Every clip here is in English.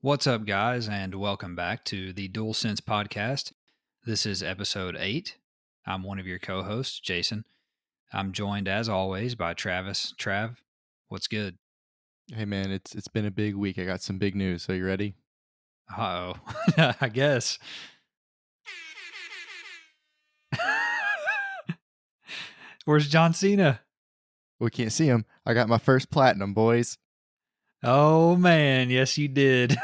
What's up, guys, and welcome back to the DualSense podcast. This is episode 8. I'm one of your co hosts, Jason. I'm joined, as always, by Travis. Trav, what's good? Hey man, it's been a big week. I got some big news. So you ready? Uh oh. I guess. Where's John Cena? We can't see him. I got my first platinum, boys. Oh, man. Yes, you did.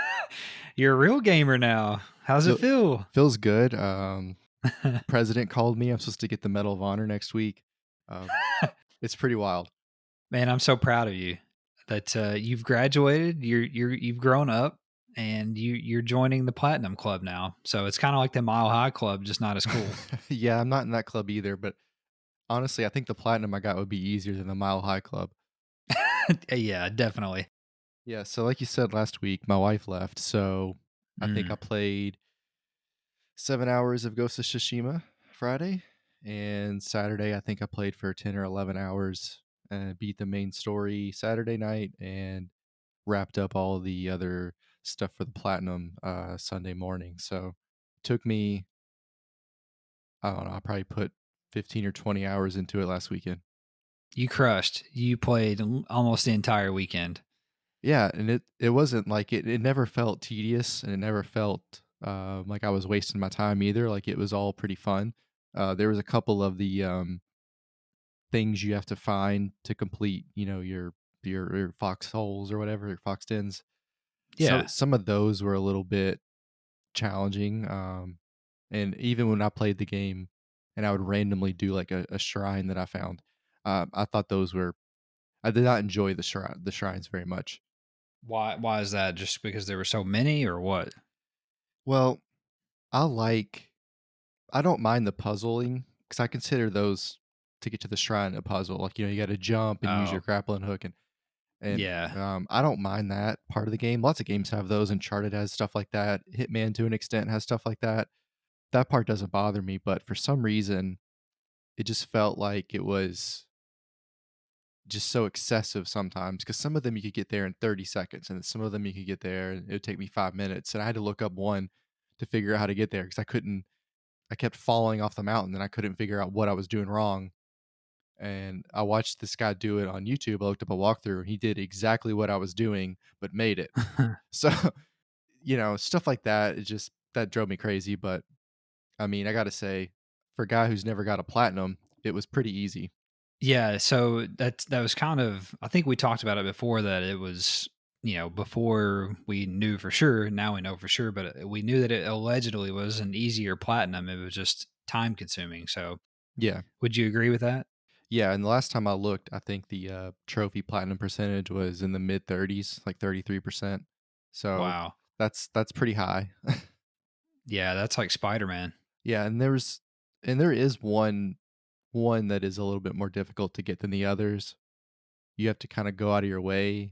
You're a real gamer now. How's it Feel, feel? feels good. President called me. I'm supposed to get the Medal of Honor next week. Um, it's pretty wild. Man, I'm so proud of you that you've graduated. You've grown up, and you're joining the Platinum Club now. So it's kind of like the Mile High Club, just not as cool. Yeah, I'm not in that club either, but honestly, I think the platinum I got would be easier than the Mile High Club. Yeah, definitely. Yeah, so like you said last week, my wife left, so I think I Mm. played 7 hours of Ghost of Tsushima Friday, and Saturday I think I played for 10 or 11 hours and beat the main story Saturday night and wrapped up all the other stuff for the platinum Sunday morning. So it took me, I don't know, I probably put 15 or 20 hours into it last weekend. You crushed. You played almost the entire weekend. Yeah, and it wasn't like it never felt tedious, and it never felt like I was wasting my time either. Like it was all pretty fun. There was a couple of the things you have to find to complete, your foxholes or whatever, your fox dens. So Yeah. some of those were a little bit challenging. And even when I played the game and I would randomly do like a shrine that I found, I thought those were I did not enjoy the shrines very much. Why is that? Just because there were so many, or what? Well, I like I don't mind the puzzling because I consider those to get to the shrine a puzzle. Like, you got to jump and use your Oh, grappling hook and yeah. I don't mind that part of the game. Lots of games have those. Uncharted has stuff like that. Hitman to an extent has stuff like that. That part doesn't bother me, but for some reason, it just felt like it was just so excessive sometimes because some of them you could get there in 30 seconds and some of them you could get there and it would take me 5 minutes. And I had to look up one to figure out how to get there because I kept falling off the mountain and I couldn't figure out what I was doing wrong. And I watched this guy do it on YouTube. I looked up a walkthrough and he did exactly what I was doing, but made it. So, stuff like that, that drove me crazy. But I mean, I got to say, for a guy who's never got a platinum, it was pretty easy. Yeah, so that was kind of, I think we talked about it before, that it was, before we knew for sure. Now we know for sure, but we knew that it allegedly was an easier platinum. It was just time consuming. So Yeah. would you agree with that? Yeah. And the last time I looked, I think the trophy platinum percentage was in the mid 30s, like 33%. So Wow. that's pretty high. Yeah, that's like Spider-Man. Yeah. And there is one that is a little bit more difficult to get than the others. You have to kind of go out of your way,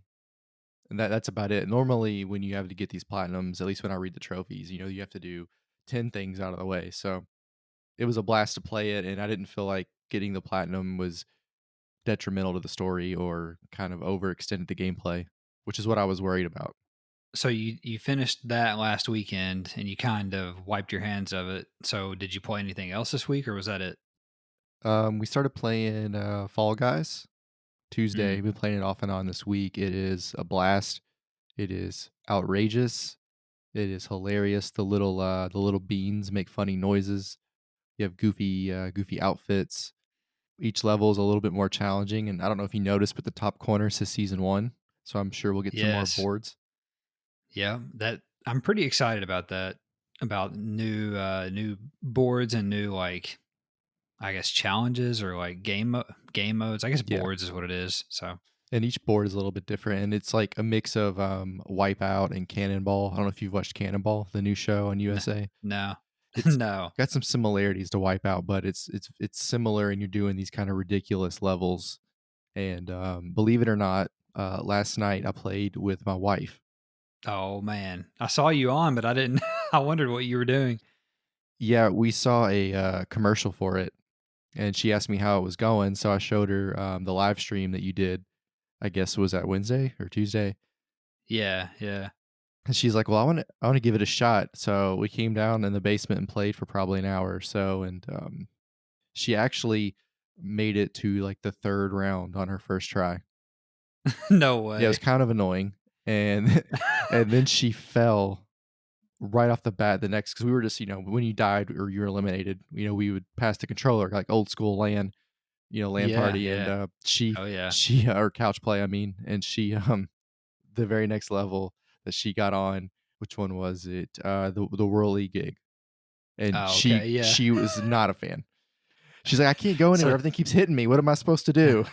and that's about it. Normally, when you have to get these platinums, at least when I read the trophies, you have to do 10 things out of the way. So it was a blast to play it, and I didn't feel like getting the platinum was detrimental to the story or kind of overextended the gameplay, which is what I was worried about. So you finished that last weekend and you kind of wiped your hands of it. So did you play anything else this week, or was that it? We started playing Fall Guys Tuesday. Mm, We've been playing it off and on this week. It is a blast. It is outrageous. It is hilarious. The little beans make funny noises. You have goofy outfits. Each level is a little bit more challenging, and I don't know if you noticed, but the top corner says season one. So I'm sure we'll get some more yes. boards. Yeah, that I'm pretty excited about that. About new boards and new, like, I guess, challenges, or like game modes. I guess Yeah, boards is what it is. So and each board is a little bit different, and it's like a mix of Wipeout and Cannonball. I don't know if you've watched Cannonball, the new show on no, USA. no, It's no. got some similarities to Wipeout, but it's similar, and you're doing these kind of ridiculous levels. And believe it or not, last night I played with my wife. Oh man, I saw you on, but I didn't. I wondered what you were doing. Yeah, we saw a commercial for it, and she asked me how it was going. So I showed her the live stream that you did. I guess was that Wednesday or Tuesday, Yeah, yeah. And she's like, "Well, I wanna give it a shot." So we came down in the basement and played for probably an hour or so, and, she actually made it to, like, the 3rd round on her first try. No Yeah, it was way. kind of annoying, and and then she fell right off the bat the next because we were just, when you died or you were eliminated, we would pass the controller, like old school LAN, LAN Yeah, party, and, yeah. Oh, yeah. she or couch play, I mean, and she, the very next level that she got on, which one was it? The Whirly gig, and Oh, she okay, yeah. she was not a fan. She's like, "I can't go anywhere, So everything keeps hitting me, what am I supposed to do?"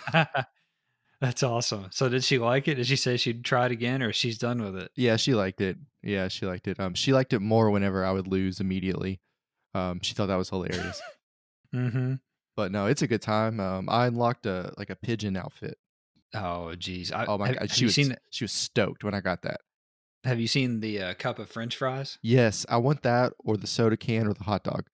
that's awesome. So did she like it? Did she say she'd try it again or she's done with it? Yeah, she liked it. Yeah, she liked it. She liked it more whenever I would lose immediately. She thought that was hilarious. Mhm. But no, it's a good time. I unlocked a pigeon outfit. Oh, geez. I Oh my god, have you seen the she was stoked when I got that. cup of french fries? Yes, I want that or the soda can or the hot dog.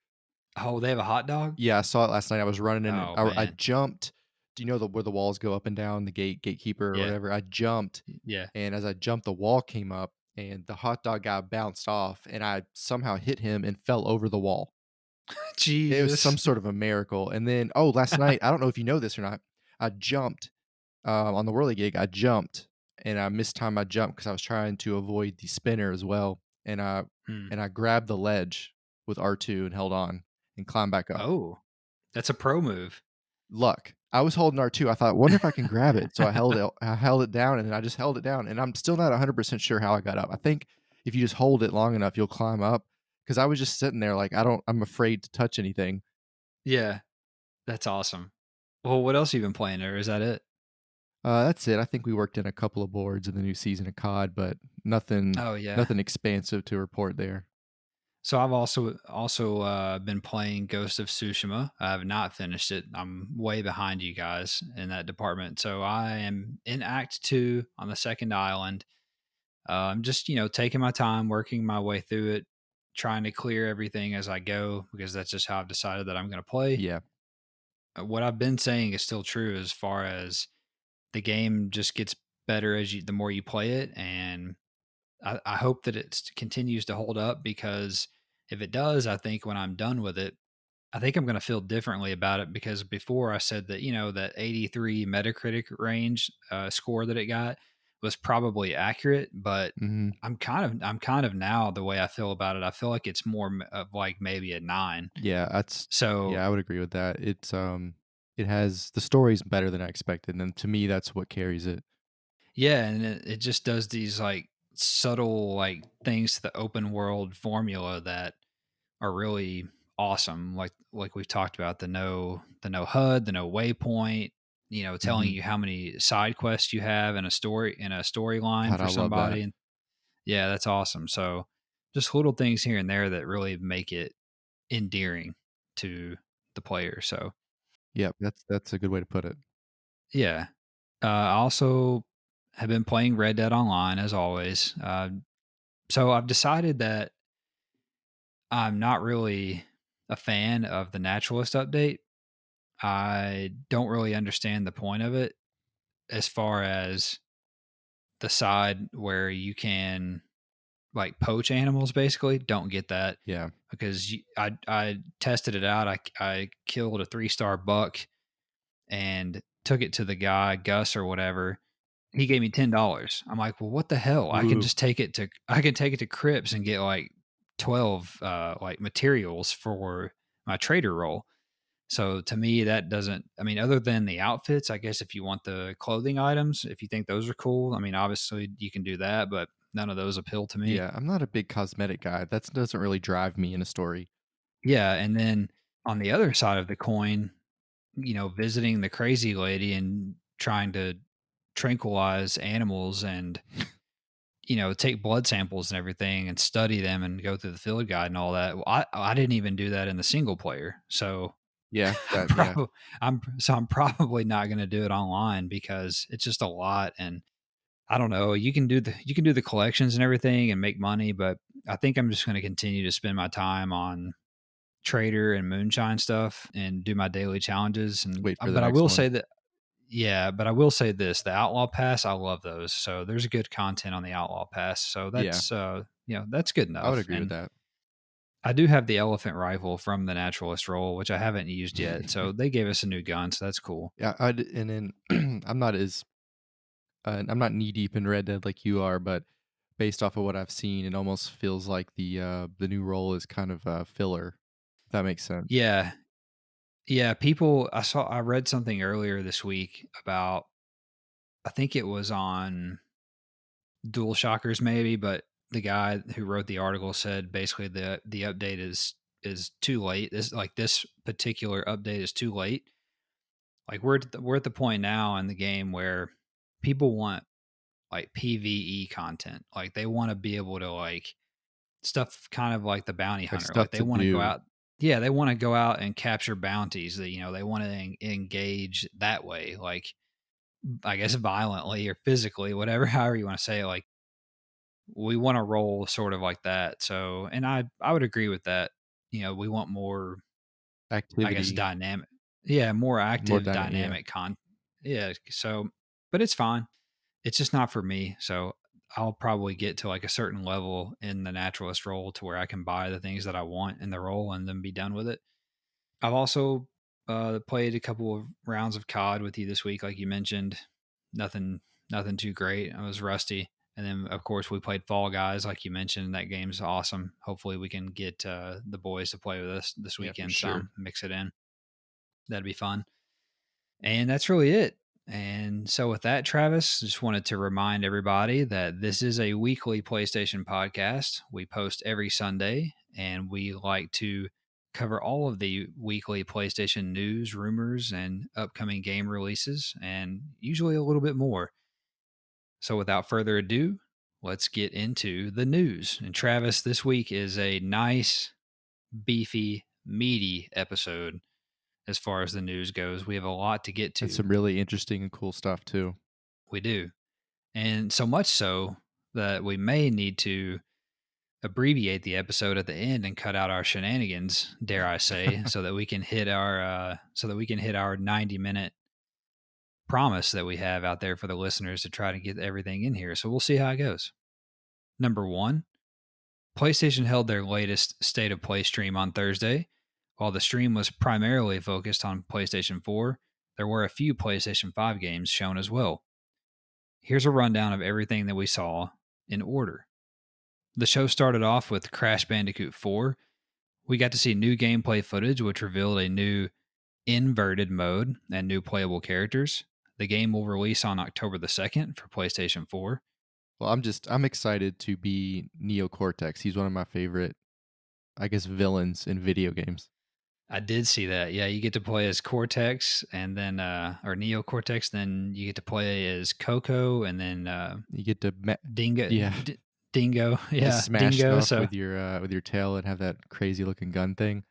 Oh, they have a hot dog? Yeah, I saw it last night. I was running in it. Oh, I man. jumped. Do you know where the walls go up and down, the gatekeeper or Yeah. whatever? I jumped, Yeah. and as I jumped, the wall came up, and the hot dog guy bounced off, and I somehow hit him and fell over the wall. It was some Jesus. sort of a miracle. And then, last night, I don't know if you know this or not. I jumped on the whirly gig. I jumped, and I mistimed my jump because I was trying to avoid the spinner as well. And I Mm. and I grabbed the ledge with R2 and held on and climbed back up. Oh, that's a pro move. Luck. I was holding R2. I thought, "Wonder if I can grab it." So I held it down, and then I just held it down, and I'm still not 100% sure how I got up. I think if you just hold it long enough, you'll climb up. Because I was just sitting there like, I'm afraid to touch anything. Yeah, that's awesome. Well, what else you been playing, or is that it? That's it. I think we worked in a couple of boards in the new season of COD, but nothing Oh, yeah. nothing expansive to report there. So I've also been playing Ghost of Tsushima. I have not finished it. I'm way behind you guys in that department. So I am in Act 2 on the second island. I'm just, taking my time, working my way through it, trying to clear everything as I go because that's just how I've decided that I'm going to play. Yeah. What I've been saying is still true as far as the game just gets better the more you play it, and I hope that it continues to hold up because if it does, I think when I'm done with it, I think I'm going to feel differently about it because before I said that that 83 Metacritic range score that it got was probably accurate, but Mhm. I'm kind of now the way I feel about it. I feel like it's more of like maybe a 9. Yeah, So yeah, I would agree with that. It has the story's better than I expected, and to me, that's what carries it. yeah, and it just does these like subtle like things to the open world formula that are really awesome. Like we've talked about the no HUD, the no waypoint, telling Mhm. you how many side quests you have in a storyline God, for I love that. somebody. And yeah, that's awesome. So just little things here and there that really make it endearing to the player. So Yep, that's a good way to put it. yeah. I also have been playing Red Dead Online as always. So I've decided that I'm not really a fan of the naturalist update. I don't really understand the point of it as far as the side where you can like poach animals basically. Don't get that Yeah. because I tested it out. I killed a 3-star buck and took it to the guy, Gus or whatever. He gave me $10. I'm like, "Well, what the hell? Ooh. I can take it to Crips and get like 12 like materials for my trader role." So to me, that doesn't, I mean, other than the outfits, I guess if you want the clothing items, if you think those are cool, I mean, obviously you can do that, but none of those appeal to me. Yeah, I'm not a big cosmetic guy. That doesn't really drive me in a story. Yeah. And then on the other side of the coin, visiting the crazy lady and trying to tranquilize animals and, take blood samples and everything and study them and go through the field guide and all that. Well, I didn't even do that in the single player. So Yeah, I'm that yeah. probably I'm probably not gonna do it online because it's just a lot, and I don't know. You can do the collections and everything and make money, but I think I'm just gonna continue to spend my time on trader and moonshine stuff and do my daily challenges. And Wait for the but I next will one. say that yeah, but I will say this, the Outlaw Pass, I love those. So there's good content on the Outlaw Pass. So Yeah, that's that's good I would enough. agree with And that. I do have the elephant rifle from the naturalist role, which I haven't used yet. So they gave us a new gun, so that's cool. Yeah, and then I'm not knee deep in Red Dead like you are, but based off of what I've seen, it almost feels like the new role is kind of filler. If that makes sense. Yeah. Yeah, I read something earlier this week about, I think it was on Dual Shockers maybe, but the guy who wrote the article said basically the update is too late. This particular update is too late. Like we're at the point now in the game where people want like PvE content. Like they want to be able to like stuff kind of like the bounty Like hunter. Like stuff they to want to go do, out. Yeah, they want to go out and capture bounties that, they want to engage that way. Like I guess violently or physically, whatever, however you want to say it. Like we want to roll sort of like that. So, and I would agree with that. We want more, I guess, activity, dynamic. Yeah, more more active, dynamic. Yeah, dynamic Yeah. So, but it's fine. It's just not for me. So I'll probably get to like a certain level in the naturalist role to where I can buy the things that I want in the role and then be done with it. I've also played a couple of rounds of COD with you this week, like you mentioned. Nothing, nothing too great. I was rusty, and then of course we played Fall Guys, like you mentioned. That game's awesome. Hopefully, we can get the boys to play with us this yeah, for weekend. sure. Some mix it in. That'd be fun. And that's really it. And so, with that, Travis, just wanted to remind everybody that this is a weekly PlayStation podcast. We post every Sunday, and we like to cover all of the weekly PlayStation news, rumors, and upcoming game releases, and usually a little bit more. So, without further ado, let's get into the news. And, Travis, this week is a nice, beefy, meaty episode as far as the news goes. We have a lot to get And to. some really interesting and cool stuff too. We do. And so much so that we may need to abbreviate the episode at the end and cut out our shenanigans, dare I say, so that we can hit our 90-minute promise that we have out there for the listeners to try to get everything in here. So we'll see how it goes. Number 1, PlayStation held their latest State of Play stream on Thursday. While the stream was primarily focused on PlayStation 4, there were a few PlayStation 5 games shown as well. Here's a rundown of everything that we saw in order. The show started off with Crash Bandicoot 4. We got to see new gameplay footage, which revealed a new inverted mode and new playable characters. The game will release on October the 2nd for PlayStation 4. Well, I'm excited to be Neo Cortex. He's one of my favorite, I guess, villains in video games. I did see that. Yeah, you get to play as Cortex and then, or Neo Cortex, then you get to play as Coco and then You get to Dingo. yeah, Dingo. just Yeah, smash Dingo. stuff So, with your tail and have that crazy looking gun thing.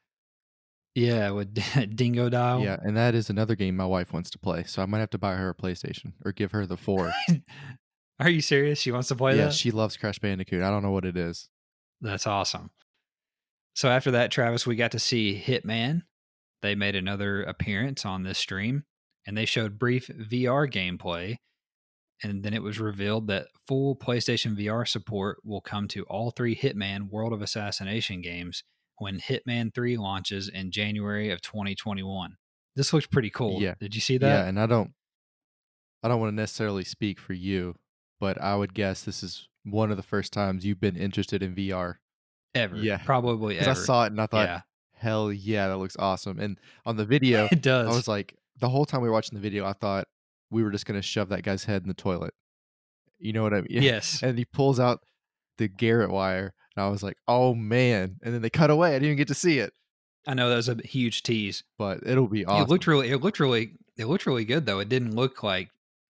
yeah, with Dingo Yeah, Dial. and that is another game my wife wants to play, so I might have to buy her a PlayStation or give her the 4. Are you serious? She wants to play Yeah, that? she loves Crash Bandicoot. I don't know what it is. That's awesome. So after that, Travis, we got to see Hitman. They made another appearance on this stream and they showed brief VR gameplay. And then it was revealed that full PlayStation VR support will come to all three Hitman World of Assassination games when Hitman 3 launches in January of 2021. This looks pretty cool. Yeah. Did you see Yeah, that? and I don't wanna necessarily speak for you, but I would guess this is one of the first times you've been interested in VR. Ever. Yeah, Probably because I ever. saw it and I thought, Yeah, "Hell yeah, that looks awesome." And on the video, it I does. was like the whole time we were watching the video, I thought we were just gonna shove that guy's head in the toilet. You know what I mean? Yeah, Yes. and he pulls out the Garrett wire, and I was like, "Oh, man," and then they cut away, I didn't even get to see it, I know that was a huge tease. but it'll be It looked awesome. really it looked really good though. It didn't look like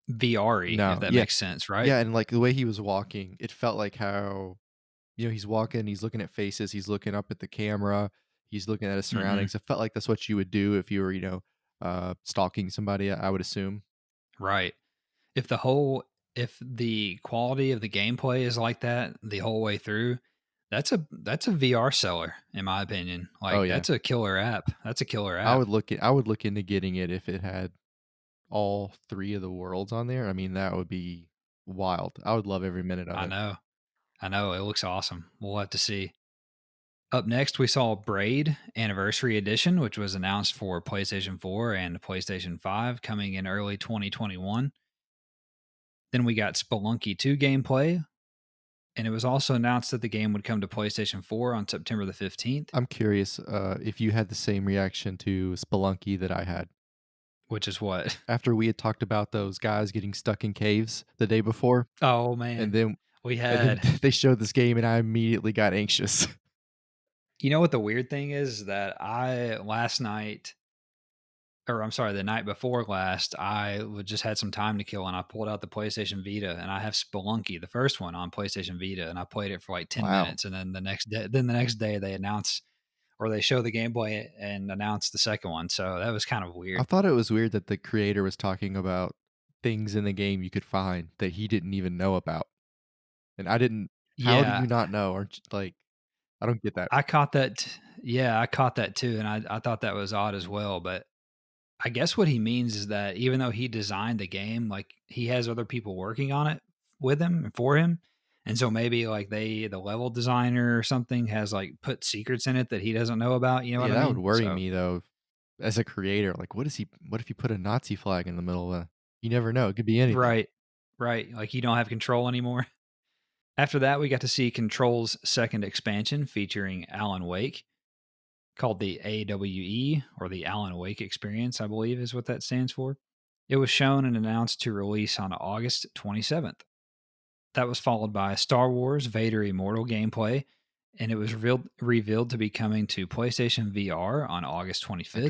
VR-y, if No, that yeah. makes sense, right? Yeah, and, like, the way he was walking, it felt like how he's walking, he's looking at faces, he's looking up at the camera, he's looking at his Mhm. surroundings. It felt like that's what you would do if you were, stalking somebody, I would assume. Right. If the whole if the quality of the gameplay is like that the whole way through, that's a VR seller in my opinion. Oh, Like yeah. that's a killer app. That's a killer app. I would look into getting it if it had all 3 of the worlds on there, I mean, that would be wild. I would love every minute of I it. know. I know. It looks awesome. We'll have to see. Up next, we saw Braid Anniversary Edition, which was announced for PlayStation 4 and PlayStation 5 coming in early 2021. Then we got Spelunky 2 gameplay, and it was also announced that the game would come to PlayStation 4 on September the 15th, I'm curious, if you had the same reaction to Spelunky that I had. which is what? After we had talked about those guys getting stuck in caves the day before, Oh, and man. then We and then had, they showed this game, and I immediately got anxious. you know what the weird thing is? That last night, or I'm sorry, the night before last, just had some time to kill, and I pulled out the PlayStation Vita, and I have Spelunky, the first one on PlayStation Vita, and I played it for like 10 Wow. minutes, and then the next day they announced, or they showed the gameplay and announced the second one. So that was kind of I weird. thought it was weird that the creator was talking about things in the game you could find that he didn't even know about, and I didn't how do Yeah, you not know? Aren't you like, I don't get that. I caught that. Yeah, I caught that too, and I thought that was odd as well. But I guess what he means is that even though he designed the game, like he has other people working on it with him and for him. And so maybe like the level designer or something has like put secrets in it that he doesn't know about. You know what Yeah, I that would mean? worry So me though, as a creator, like, what if you put a Nazi flag in the middle of a you never know, it could be anything. right, right. Like you don't have control anymore. After that, we got to see Control's second expansion featuring Alan Wake, called the AWE, or the Alan Wake Experience, I believe is what that stands for. It was shown and announced to release on August 27th. That was followed by Star Wars Vader Immortal gameplay, and it was revealed to be coming to PlayStation VR on August I 25th.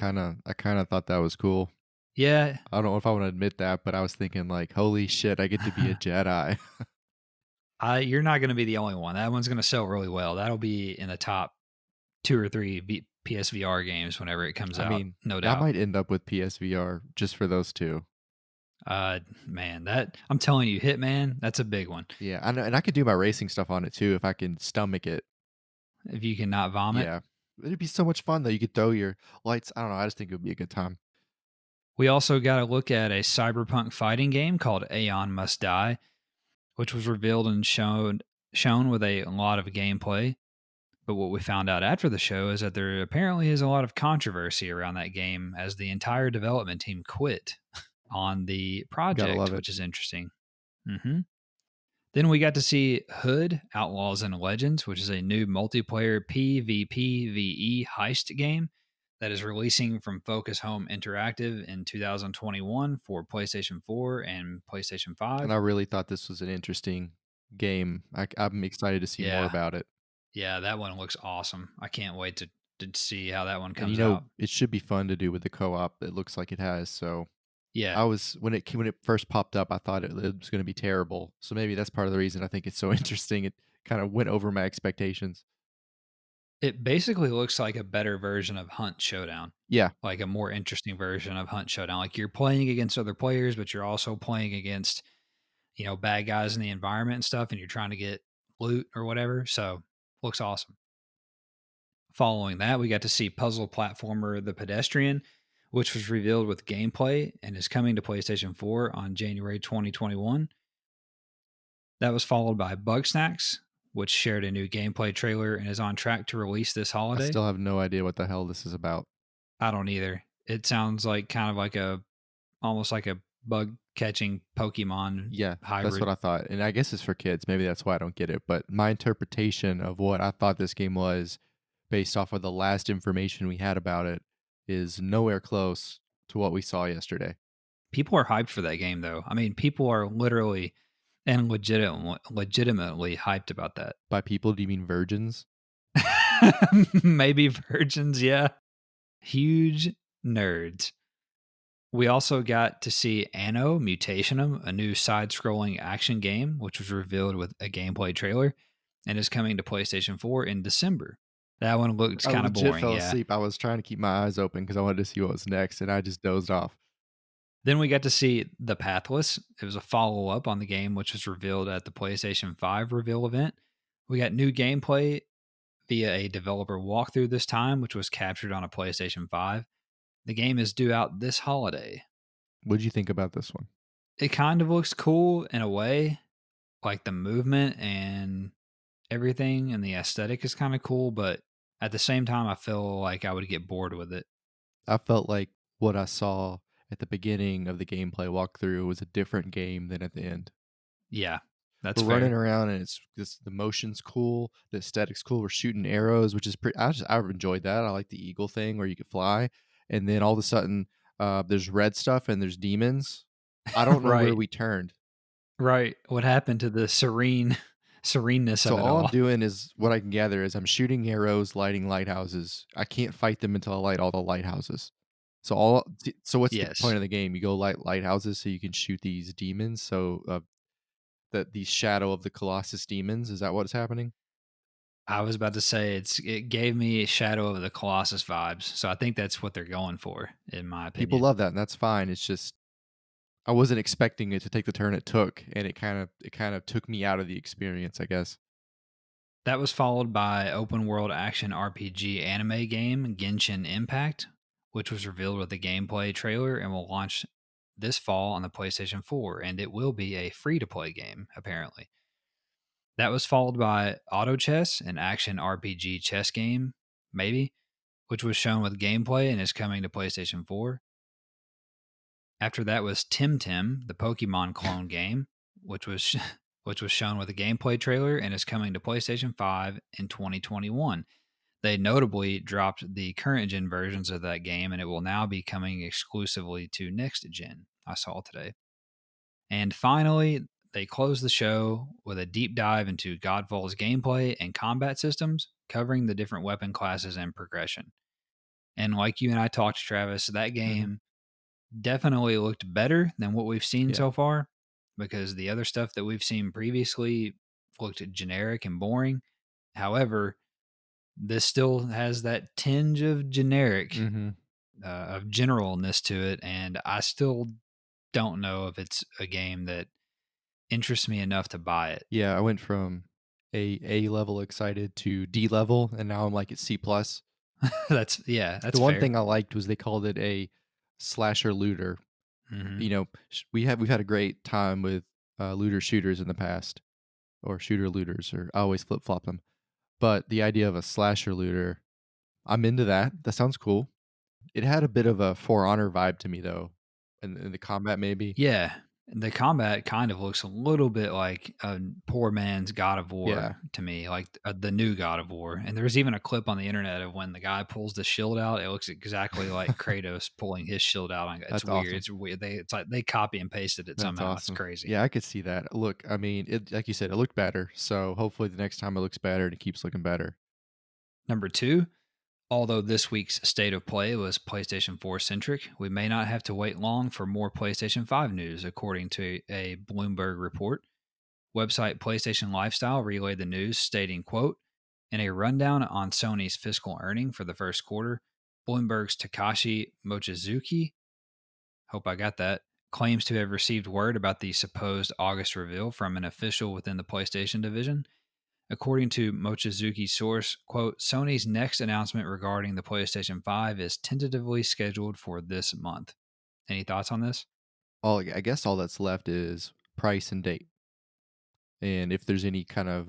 kinda thought that was cool. Yeah, I don't know if I wanna admit that, but I was thinking like, "Holy shit, I get to be a Jedi." you're not going to be the only one. That one's going to sell really well. That'll be in the top two or three PSVR games whenever it comes I out, mean, no I doubt. might end up with PSVR just for those 2. Man, that I'm telling you, Hitman, that's a big one. Yeah, I know, and I could do my racing stuff on it too if I can stomach it. If you cannot vomit. Yeah. It'd be so much fun though, you could throw your lights I don't know, I just think it would be a good time. We also got to look at a cyberpunk fighting game called Aeon Must Die, which was revealed and shown with a lot of gameplay. But what we found out after the show is that there apparently is a lot of controversy around that game, as the entire development team quit on the Gotta love project, it. which is interesting. Then we got to see Hood Outlaws and Legends, which is a new multiplayer PvPvE heist game that is releasing from Focus Home Interactive in 2021 for PlayStation 4 and PlayStation And 5. I really thought this was an interesting game. I'm excited to see more Yeah, about it. yeah, that one looks awesome. I can't wait to see how that one And, comes out. it should be fun to do with the co-op, it looks like it has, so Yeah, I was when it first popped up, I thought it was gonna be terrible, so maybe that's part of the reason I think it's so interesting, it kinda went over my expectations. it basically looks like a better version of Hunt Showdown, Yeah, like a more interesting version of Hunt Showdown. Like you're playing against other players, but you're also playing against, bad guys in the environment and stuff, and you're trying to get loot or whatever. So looks awesome. Following that, we got to see puzzle platformer The Pedestrian, which was revealed with gameplay and is coming to PlayStation 4 on January 2021. That was followed by Bugsnax, which shared a new gameplay trailer and is on track to release this I holiday. still have no idea what the hell this is about. I don't either. It sounds like kind of like almost like a bug catching Pokemon Yeah, that's what hybrid. I thought, and I guess it's for kids, maybe that's why I don't get it, but my interpretation of what I thought this game was, based off of the last information we had about it, is nowhere close to what we saw yesterday. People are hyped for that game, though. I mean, people are literally and legitimately hyped about that. By people, do you mean virgins? Maybe virgins, yeah. Huge nerds. We also got to see Anno Mutationum, a new side scrolling action game, which was revealed with a gameplay trailer and is coming to PlayStation 4 in December. That one looks I kind of legit boring, fell yeah. asleep, I was trying to keep my eyes open because I wanted to see what was next, and I just dozed off. Then we got to see The Pathless. It was a follow up on the game, which was revealed at the PlayStation 5 reveal event. We got new gameplay via a developer walkthrough this time, which was captured on a PlayStation 5. The game is due out this holiday. What'd you think about this one? It kind of looks cool in a way, like the movement and everything and the aesthetic is kinda cool, but at the same time, I feel like I would get bored with it. I felt like what I saw at the beginning of the gameplay walkthrough was a different game than at the end. Yeah, that's We're running fair. around and it's the motion's cool, the aesthetic's cool. We're shooting arrows, which is pretty. I've enjoyed that. I like the eagle thing where you could fly, and then all of a sudden, there's red stuff and there's demons. I don't know where Right, we turned. right. What happened to the sereneness So of it all I'm all? doing is what I can gather is I'm shooting arrows, lighting lighthouses. I can't fight them until I light all the lighthouses. So what's the Yes. point of the game? You go light lighthouses so you can shoot these demons. So that the shadow of the Colossus demons. Is that what's happening? I was about to say it gave me Shadow of the Colossus vibes, so I think that's what they're going for, in my People opinion. love that, and that's fine. It's just I wasn't expecting it to take the turn it took, and it kind of took me out of the experience, I guess. That was followed by open world action RPG anime game Genshin Impact, which was revealed with a gameplay trailer and will launch this fall on the PlayStation 4, and it will be a free to play game, apparently. That was followed by Auto Chess, an action RPG chess game, maybe, which was shown with gameplay and is coming to PlayStation 4. After that was Tim Tim, the Pokemon clone game, which was which was shown with a gameplay trailer and is coming to PlayStation 5 in 2021. They notably dropped the current gen versions of that game and it will now be coming exclusively to next gen. I saw today. And finally, they closed the show with a deep dive into Godfall's gameplay and combat systems, covering the different weapon classes and progression. And like you and I talked, Travis, that Mhm. game definitely looked better than what we've seen Yeah. so far because the other stuff that we've seen previously looked generic and boring. However, this still has that tinge of generic, Mhm. of generalness to it, and I still don't know if it's a game that interests me enough to buy it. Yeah, I went from A level excited to D level, and now I'm, like, at C plus. That's yeah, The that's one fair. thing I liked was they called it a slasher looter. Hmm. You know, we've had a great time with, looter shooters in the past, or shooter looters, or I always flip-flop them. But the idea of a slasher looter, I'm into that. That sounds cool. It had a bit of a For Honor vibe to me, though, in the combat maybe. Yeah, the combat kind of looks a little bit like a poor man's God of Yeah, War to me, like the new God of War. And there's even a clip on the internet of when the guy pulls the shield out. It looks exactly like Kratos pulling his shield out. It's that's weird. awesome. It's weird. It's like they copy and pasted it That's somehow. It's awesome. crazy. Yeah, I could see that. Look, I mean, it like you said, it looked better, so hopefully the next time it looks better and it keeps looking better. Number two, although this week's state of play was PlayStation 4 centric, we may not have to wait long for more PlayStation 5 news, according to a Bloomberg report. Website PlayStation Lifestyle relayed the news stating, quote, in a rundown on Sony's fiscal earning for the first quarter, Bloomberg's Takashi Mochizuki, hope I got that, claims to have received word about the supposed August reveal from an official within the PlayStation division. According to Mochizuki's source, quote, Sony's next announcement regarding the PlayStation 5 is tentatively scheduled for this month. Any thoughts on this? I guess all that's left is price and date, and if there's any kind of,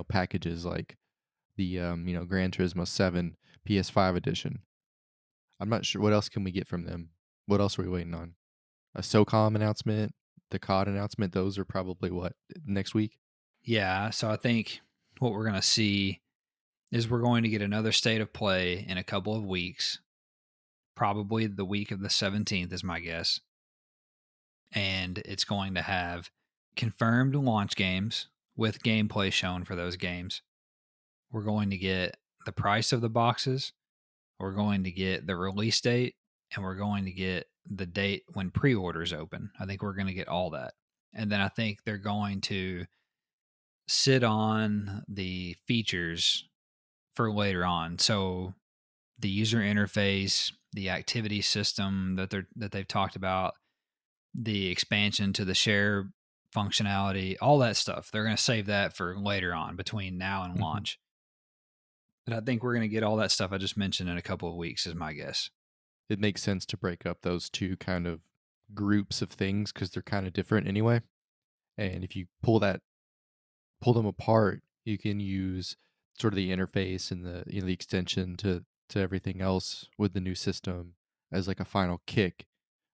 packages like the, Gran Turismo 7 PS5 edition. I'm not sure what else can we get from them. What else are we waiting on? A SOCOM announcement, the COD announcement, those are probably what, next week? Yeah, so I think what we're going to see is we're going to get another state of play in a couple of weeks, probably the week of the 17th is my guess. And it's going to have confirmed launch games with gameplay shown for those games. We're going to get the price of the boxes, we're going to get the release date, and we're going to get the date when pre-orders open. I think we're going to get all that. And then I think they're going to sit on the features for later on. So the user interface, the activity system that they've talked about, the expansion to the share functionality, all that stuff. They're going to save that for later on between now and Mhm. launch. But I think we're going to get all that stuff I just mentioned in a couple of weeks is my guess. It makes sense to break up those 2 kind of groups of things because they're kind of different anyway. And if you pull them apart, you can use sort of the interface and the extension to everything else with the new system as like a final kick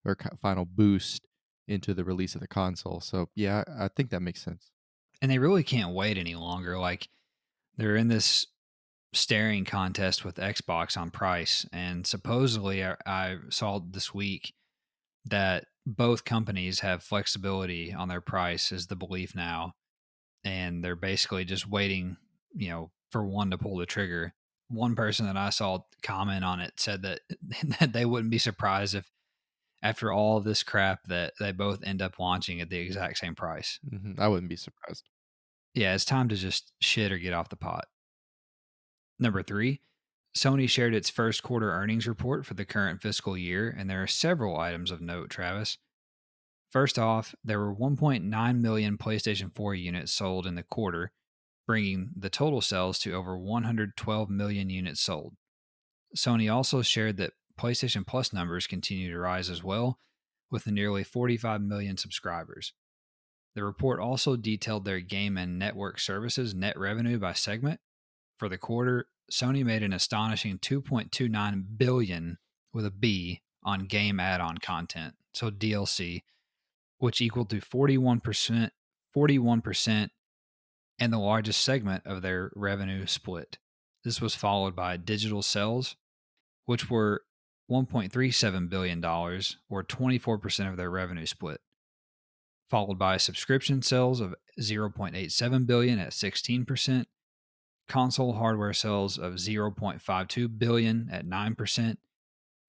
or final boost into the release of the console. So yeah, I think that makes sense. And they really can't wait any longer. Like they're in this staring contest with Xbox on price, and supposedly I saw this week that both companies have flexibility on their price is the belief now, and they're basically just waiting, for one to pull the trigger. One person that I saw comment on it said that that they wouldn't be surprised if after all of this crap that they both end up launching at the exact same price. I wouldn't be surprised. Yeah, it's time to just shit or get off the pot. Number three, Sony shared its first quarter earnings report for the current fiscal year, and there are several items of note, Travis. First off, there were 1.9 million PlayStation 4 units sold in the quarter, bringing the total sales to over 112 million units sold. Sony also shared that PlayStation Plus numbers continue to rise as well, with nearly 45 million subscribers. The report also detailed their game and network services net revenue by segment. For the quarter, Sony made an astonishing 2.29 billion with a B on game add-on content, so DLC, which equaled to 41% and the largest segment of their revenue split. This was followed by digital sales, which were $1.37 billion, or 24% of their revenue split, followed by subscription sales of 0.87 billion at 16%, console hardware sales of 0.52 billion at 9%,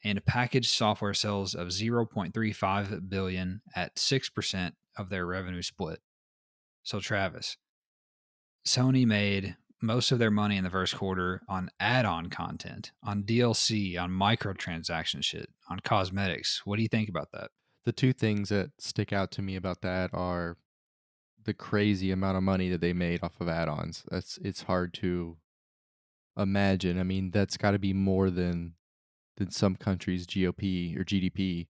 and packaged software sales of 0.35 billion at 6% of their revenue split. So Travis, Sony made most of their money in the first quarter on add-on content, on DLC, on microtransaction shit, on cosmetics. What do you think about that? The two things that stick out to me about that are the crazy amount of money that they made off of add-ons. It's hard to imagine. I mean, that's got to be more than some countries' GOP or GDP.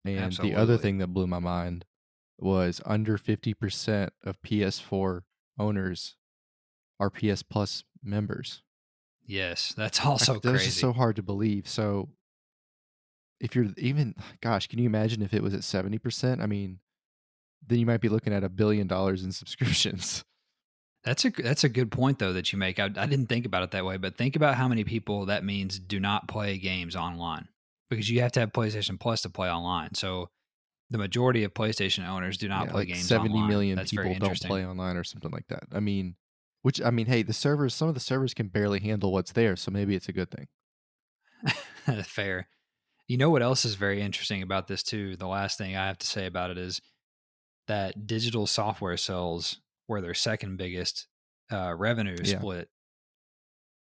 And the other Absolutely. thing that blew my mind was under 50% of PS4 owners are PS Plus members. Yes, that's also That was just crazy. so hard to believe. So if you're even, gosh, can you imagine if it was at 70%? I mean, then you might be looking at $1 billion in subscriptions. That's a good point though that you make. I didn't think about it that way, but think about how many people that means do not play games online because you have to have PlayStation Plus to play online. So the majority of PlayStation owners do not Yeah, play like games 70 online. million That's very people don't interesting. play online or something like that. I mean, hey, some of the servers can barely handle what's there, so maybe it's a good thing. Fair. You know what else is very interesting about this too? The last thing I have to say about it is that digital software sales were their second biggest revenue Yeah. split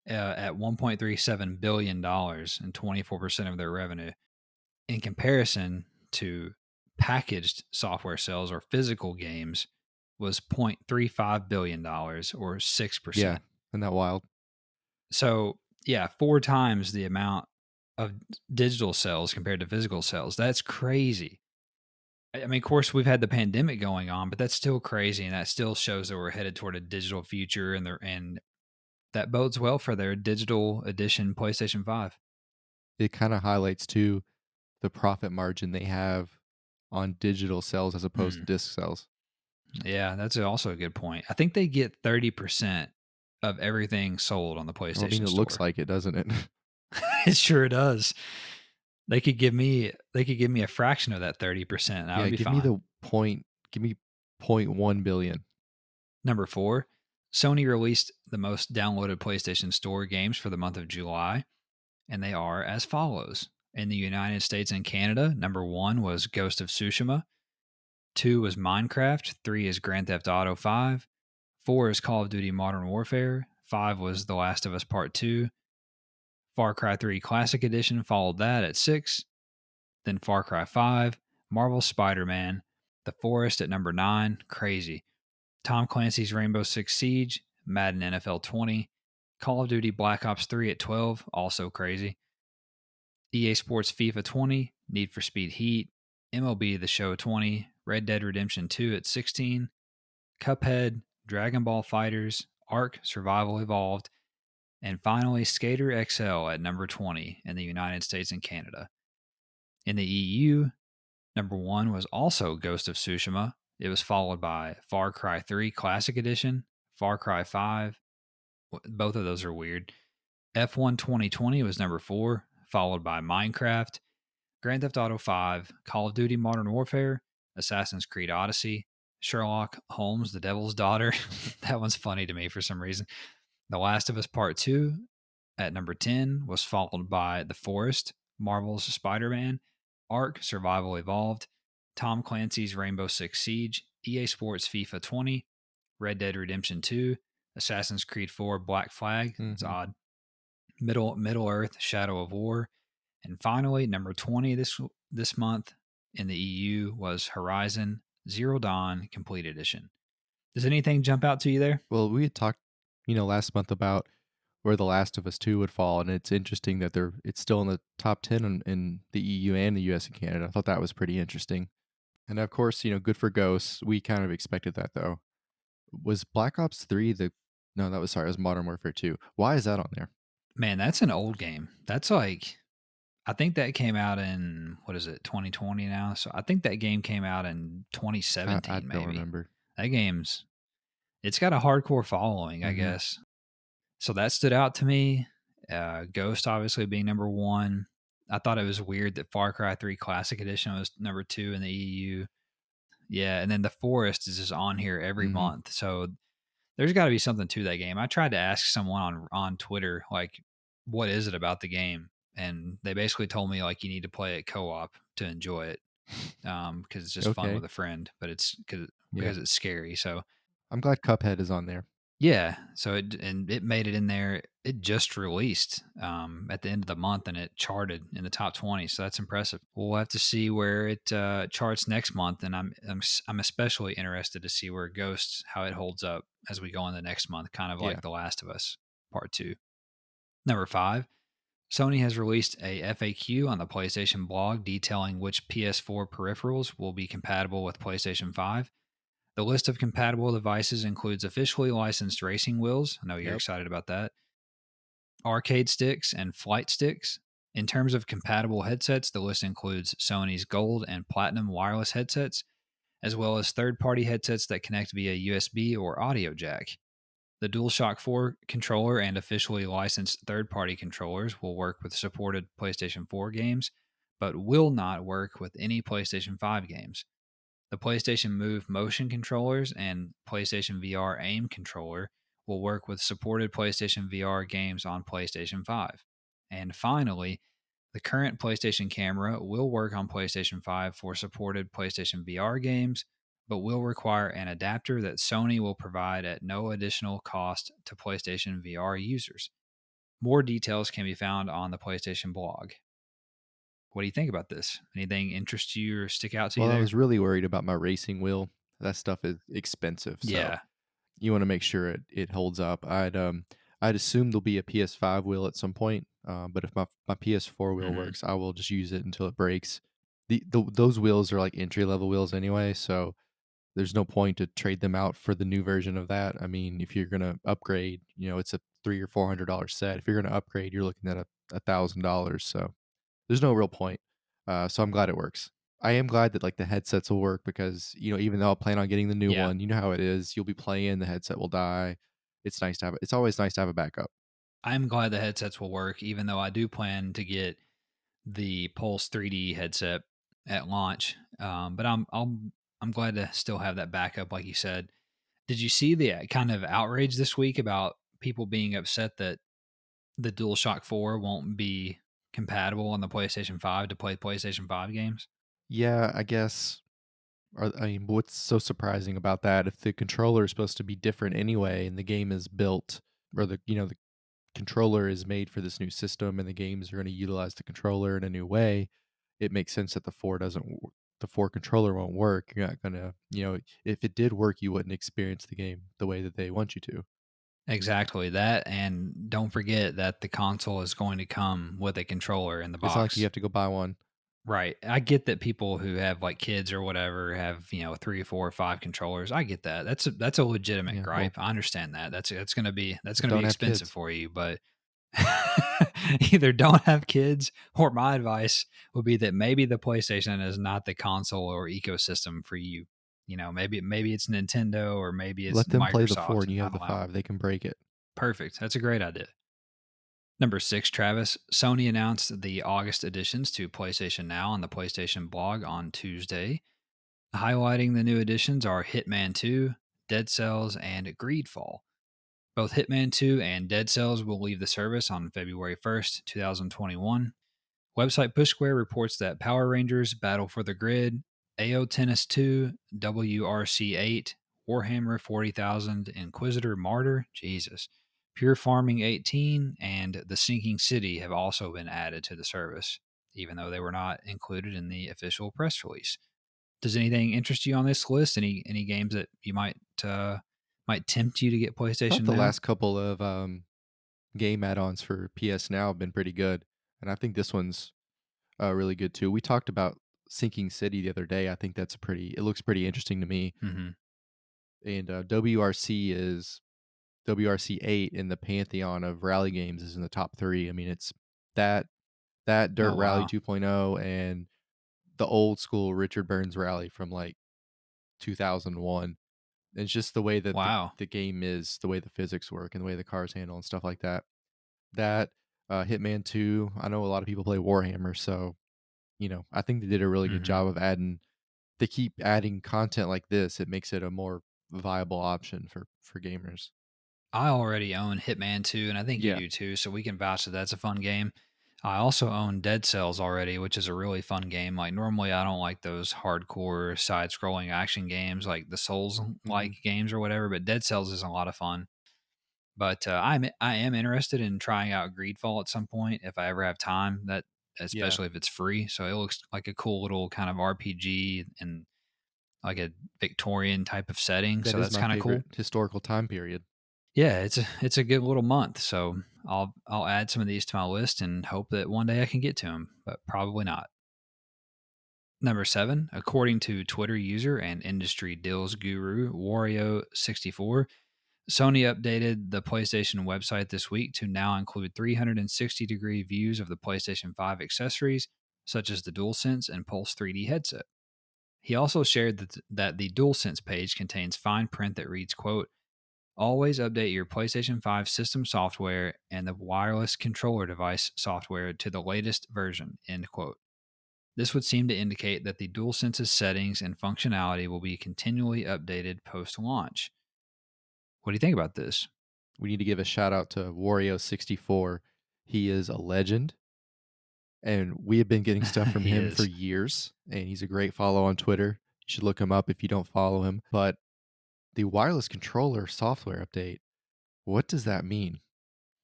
at $1.37 billion and 24% of their revenue. In comparison to packaged software sales or physical games was $0.35 billion or Yeah. 6%. Isn't that wild? So, yeah, four times the amount of digital sales compared to physical sales. That's crazy. I mean, of course, we've had the pandemic going on, but that's still crazy, and that still shows that we're headed toward a digital future, and that bodes well for their digital edition PlayStation 5. It kind of highlights too the profit margin they have on digital sales as opposed to Mm, disc sales. yeah, that's also a good point. I think they get 30% of everything sold on the Well, I mean, PlayStation it looks Store. like it, doesn't it? It sure does. They could give me a fraction of that 30%, and I would Yeah, be fine. give me point 0.1 billion. Number four, Sony released the most downloaded PlayStation Store games for the month of July, and they are as follows. In the United States and Canada, number one was Ghost of Tsushima, two was Minecraft, three is Grand Theft Auto 5, four is Call of Duty Modern Warfare, five was The Last of Us Part 2, Far Cry 3 Classic Edition followed that at six, then Far Cry 5, Marvel Spider Man, The Forest at number nine, crazy. Tom Clancy's Rainbow Six Siege, Madden NFL 20, Call of Duty Black Ops 3 at 12, also crazy. EA Sports FIFA 20, Need for Speed Heat, MLB The Show 20, Red Dead Redemption 2 at 16, Cuphead, Dragon Ball Fighters, Ark Survival Evolved, and finally Skater XL at number 20 in the United States and Canada. In the EU, number 1 was also Ghost of Tsushima. It was followed by Far Cry 3 Classic Edition, Far Cry 5. Both of those are weird. F1 2020 was number 4, followed by Minecraft, Grand Theft Auto 5, Call of Duty Modern Warfare, Assassin's Creed Odyssey, Sherlock Holmes, The Devil's Daughter. That one's funny to me for some reason. The Last of Us Part 2 at number 10 was followed by The Forest, Marvel's Spider Man, Ark Survival Evolved, Tom Clancy's Rainbow Six Siege, EA Sports FIFA 20, Red Dead Redemption 2, Assassin's Creed 4 Black Flag. That's Mhm. odd. Middle Earth Shadow of War, and finally number 20 this month in the EU was Horizon Zero Dawn Complete Edition. Does anything jump out to you there? Well, we had talked, last month about where The Last of Us 2 would fall, and it's interesting that it's still in the top 10 in the EU and the US and Canada. I thought that was pretty interesting. And of course, good for Ghosts. We kind of expected that though. Was Black Ops 3 the No, that was sorry, it was Modern Warfare 2. Why is that on there? Man, that's an old game. That's like I think that came out in what is it, 2020 now? So I think that game came out in I 2017 don't maybe. remember. That game's it's got a hardcore following, I Mhm. guess. So that stood out to me. Ghost obviously being number 1. I thought it was weird that Far Cry 3 Classic Edition was number 2 in the EU. Yeah, and then The Forest is just on here every Mhm. month. So there's got to be something to that game. I tried to ask someone on Twitter like what is it about the game? And they basically told me like you need to play it co-op to enjoy it. Because it's just fun Okay. with a friend, but Yeah. because it's scary. So I'm glad Cuphead is on there. yeah, so it made it in there. It just released at the end of the month, and it charted in the top 20. So that's impressive. We'll have to see where it charts next month, and I'm especially interested to see where Ghosts how it holds up as we go in the next month, kind of Yeah. like The Last of Us Part 2. Number 5, Sony has released a FAQ on the PlayStation blog detailing which PS4 peripherals will be compatible with PlayStation 5. The list of compatible devices includes officially licensed racing wheels. I know you're Yep. excited about that. Arcade sticks and flight sticks. In terms of compatible headsets, the list includes Sony's gold and platinum wireless headsets, as well as third party headsets that connect via USB or audio jack. The DualShock 4 controller and officially licensed third party controllers will work with supported PlayStation 4 games, but will not work with any PlayStation 5 games. The PlayStation Move motion controllers and PlayStation VR aim controller will work with supported PlayStation VR games on PlayStation 5. And finally, the current PlayStation camera will work on PlayStation 5 for supported PlayStation VR games, but will require an adapter that Sony will provide at no additional cost to PlayStation VR users. More details can be found on the PlayStation blog. What do you think about this? Anything interest you or stick out to you Well, I there? was really worried about my racing wheel. That stuff is expensive, so Yeah. you wanna make sure it holds up. I'd assume there'll be a PS5 wheel at some point, but if my PS4 wheel Mhm. works, I will just use it until it breaks. Those wheels are like entry level wheels anyway, so there's no point to trade them out for the new version of that. I mean, if you're gonna upgrade, it's a $300 or $400 set. If you're gonna upgrade, you're looking at $1,000, so there's no real point. So I'm glad it works. I am glad that, like, the headsets will work because, even though I plan on getting the new Yeah. one, you know how it is, you'll be playing, the headset will die. It's always nice to have a backup. I'm glad the headsets will work, even though I do plan to get the Pulse 3D headset at launch. But I'm glad to still have that backup, like you said. Did you see the kind of outrage this week about people being upset that the DualShock 4 won't be compatible on the PlayStation 5 to play PlayStation 5 games? Yeah, I guess, I mean, what's so surprising about that? If the controller is supposed to be different anyway and the game is built, or the controller is made for this new system and the games are gonna utilize the controller in a new way, it makes sense that the 4 controller won't work. You're not gonna, if it did work, you wouldn't experience the game the way that they want you to. Exactly that, and don't forget that the console is going to come with a controller in the It's not like you box. have to go buy one. Right. I get that people who have, like, kids or whatever have, 3 or 4 or 5 controllers. I get that. That's a legitimate Yeah, well, gripe. I understand that. That's gonna be don't have expensive kids. for you, but either don't have kids, or my advice would be that maybe the PlayStation is not the console or ecosystem for you. Maybe it's Nintendo, or maybe it's Let them play the 4 Microsoft. and you I have the don't know. 5, they can break it. Perfect. That's a great idea. Number 6, Travis. Sony announced the August additions to PlayStation Now on the PlayStation blog on Tuesday. Highlighting the new additions are Hitman 2, Dead Cells, and Greedfall. Both Hitman 2 and Dead Cells will leave the service on February 1st, 2021. Website PushSquare reports that Power Rangers Battle for the Grid, AO Tennis 2, WRC 8, Warhammer 40,000, Inquisitor Martyr, Jesus, Pure Farming 18, and The Sinking City have also been added to the service, even though they were not included in the official press release. Does anything interest you on this list? Any games that you might tempt you to get I thought PlayStation the Now? last couple of, game add-ons for PS Now have been pretty good, and I think this one's, really good too. We talked about Sinking City the other day. I think that's a pretty it looks pretty interesting to me, Hmm. and, WRC 8 in the pantheon of rally games is in the top 3. I mean, it's that Dirt Oh Rally wow, 2.0 and the old school Richard Burns Rally from, like, 2001. It's just the way that wow. the game is, the way the physics work, and the way the cars handle and stuff like that. That, Hitman 2, I know a lot of people play Warhammer, so, I think they did a really good Hmm. job of adding they keep adding content like this, it makes it a more viable option for gamers. I already own Hitman 2, and I think you Yeah. do too, so we can vouch that that's a fun game. I also own Dead Cells already, which is a really fun game. Like, normally, I don't like those hardcore side-scrolling action games, like the Souls-like Mhm. games or whatever. But Dead Cells is a lot of fun. But I am interested in trying out Greedfall at some point if I ever have time. That Yeah. especially if it's free. So it looks like a cool little kind of RPG and like a Victorian type of setting. That So is that's my kind of favorite cool. historical time period. Yeah, it's a good little month, so I'll add some of these to my list and hope that one day I can get to them, but probably not. Number 7, according to Twitter user and industry deals guru Wario64, Sony updated the PlayStation website this week to now include 360-degree views of the PlayStation 5 accessories, such as the DualSense and Pulse 3D headset. He also shared that the DualSense page contains fine print that reads, quote, always update your PlayStation 5 system software and the wireless controller device software to the latest version, end quote. This would seem to indicate that the DualSense's settings and functionality will be continually updated post launch. What do you think about this? We need to give a shout out to Wario64. He is a legend, and we have been getting stuff from He him for is. years, and he's a great follow on Twitter. You should look him up if you don't follow him. But the wireless controller software update, what does that mean?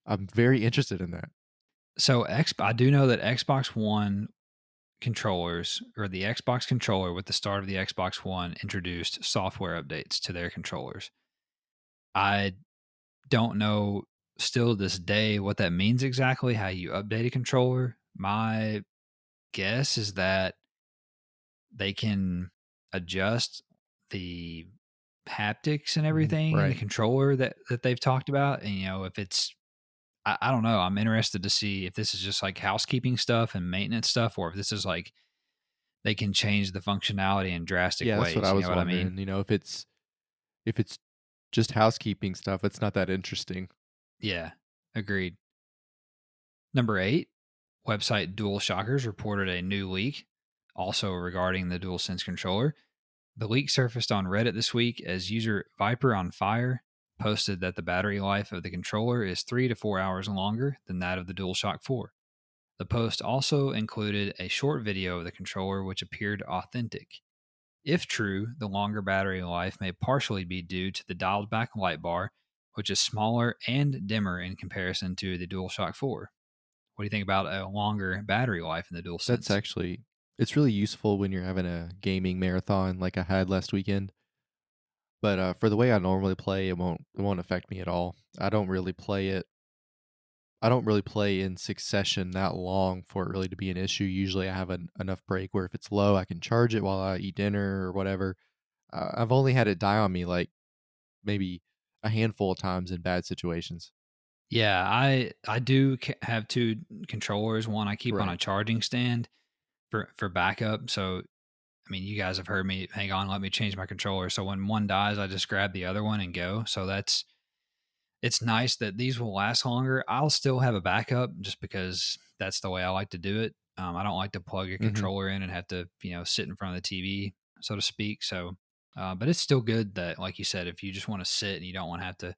I'm very interested in that. So I do know that Xbox One controllers, or the Xbox controller with the start of the Xbox One, introduced software updates to their controllers. I don't know still to this day what that means exactly, how you update a controller. My guess is that they can adjust the haptics and Mhm. everything in the Right. controller that they've talked about. And if it's I don't know. I'm interested to see if this is just like housekeeping stuff and maintenance stuff, or if this is like they can change the functionality in drastic Yeah, that's what I ways. You know was what I mean? wondering. If it's just housekeeping stuff, it's not that interesting. Yeah. Agreed. Number 8, website DualShockers reported a new leak, also regarding the DualSense controller. The leak surfaced on Reddit this week as user Viper on Fire posted that the battery life of the controller is 3 to 4 hours longer than that of the DualShock 4. The post also included a short video of the controller which appeared authentic. If true, the longer battery life may partially be due to the dialed back light bar, which is smaller and dimmer in comparison to the DualShock 4. What do you think about a longer battery life in the That's DualSense? actually it's really useful when you're having a gaming marathon like I had last weekend. But for the way I normally play, it won't affect me at all. I don't really play it. I don't really play in succession that long for it really to be an issue. Usually, I have enough break where if it's low, I can charge it while I eat dinner or whatever. I've only had it die on me like maybe a handful of times in bad situations. Yeah, I do have 2 controllers. One I keep on a Right. charging stand for backup. So, I mean, you guys have heard me, "Hang on, let me change my controller." So when one dies, I just grab the other one and go. So it's nice that these will last longer. I'll still have a backup just because that's the way I like to do it. I don't like to plug a Mhm. controller in and have to, sit in front of the TV, so to speak. So, but it's still good that, like you said, if you just want to sit and you don't want to have to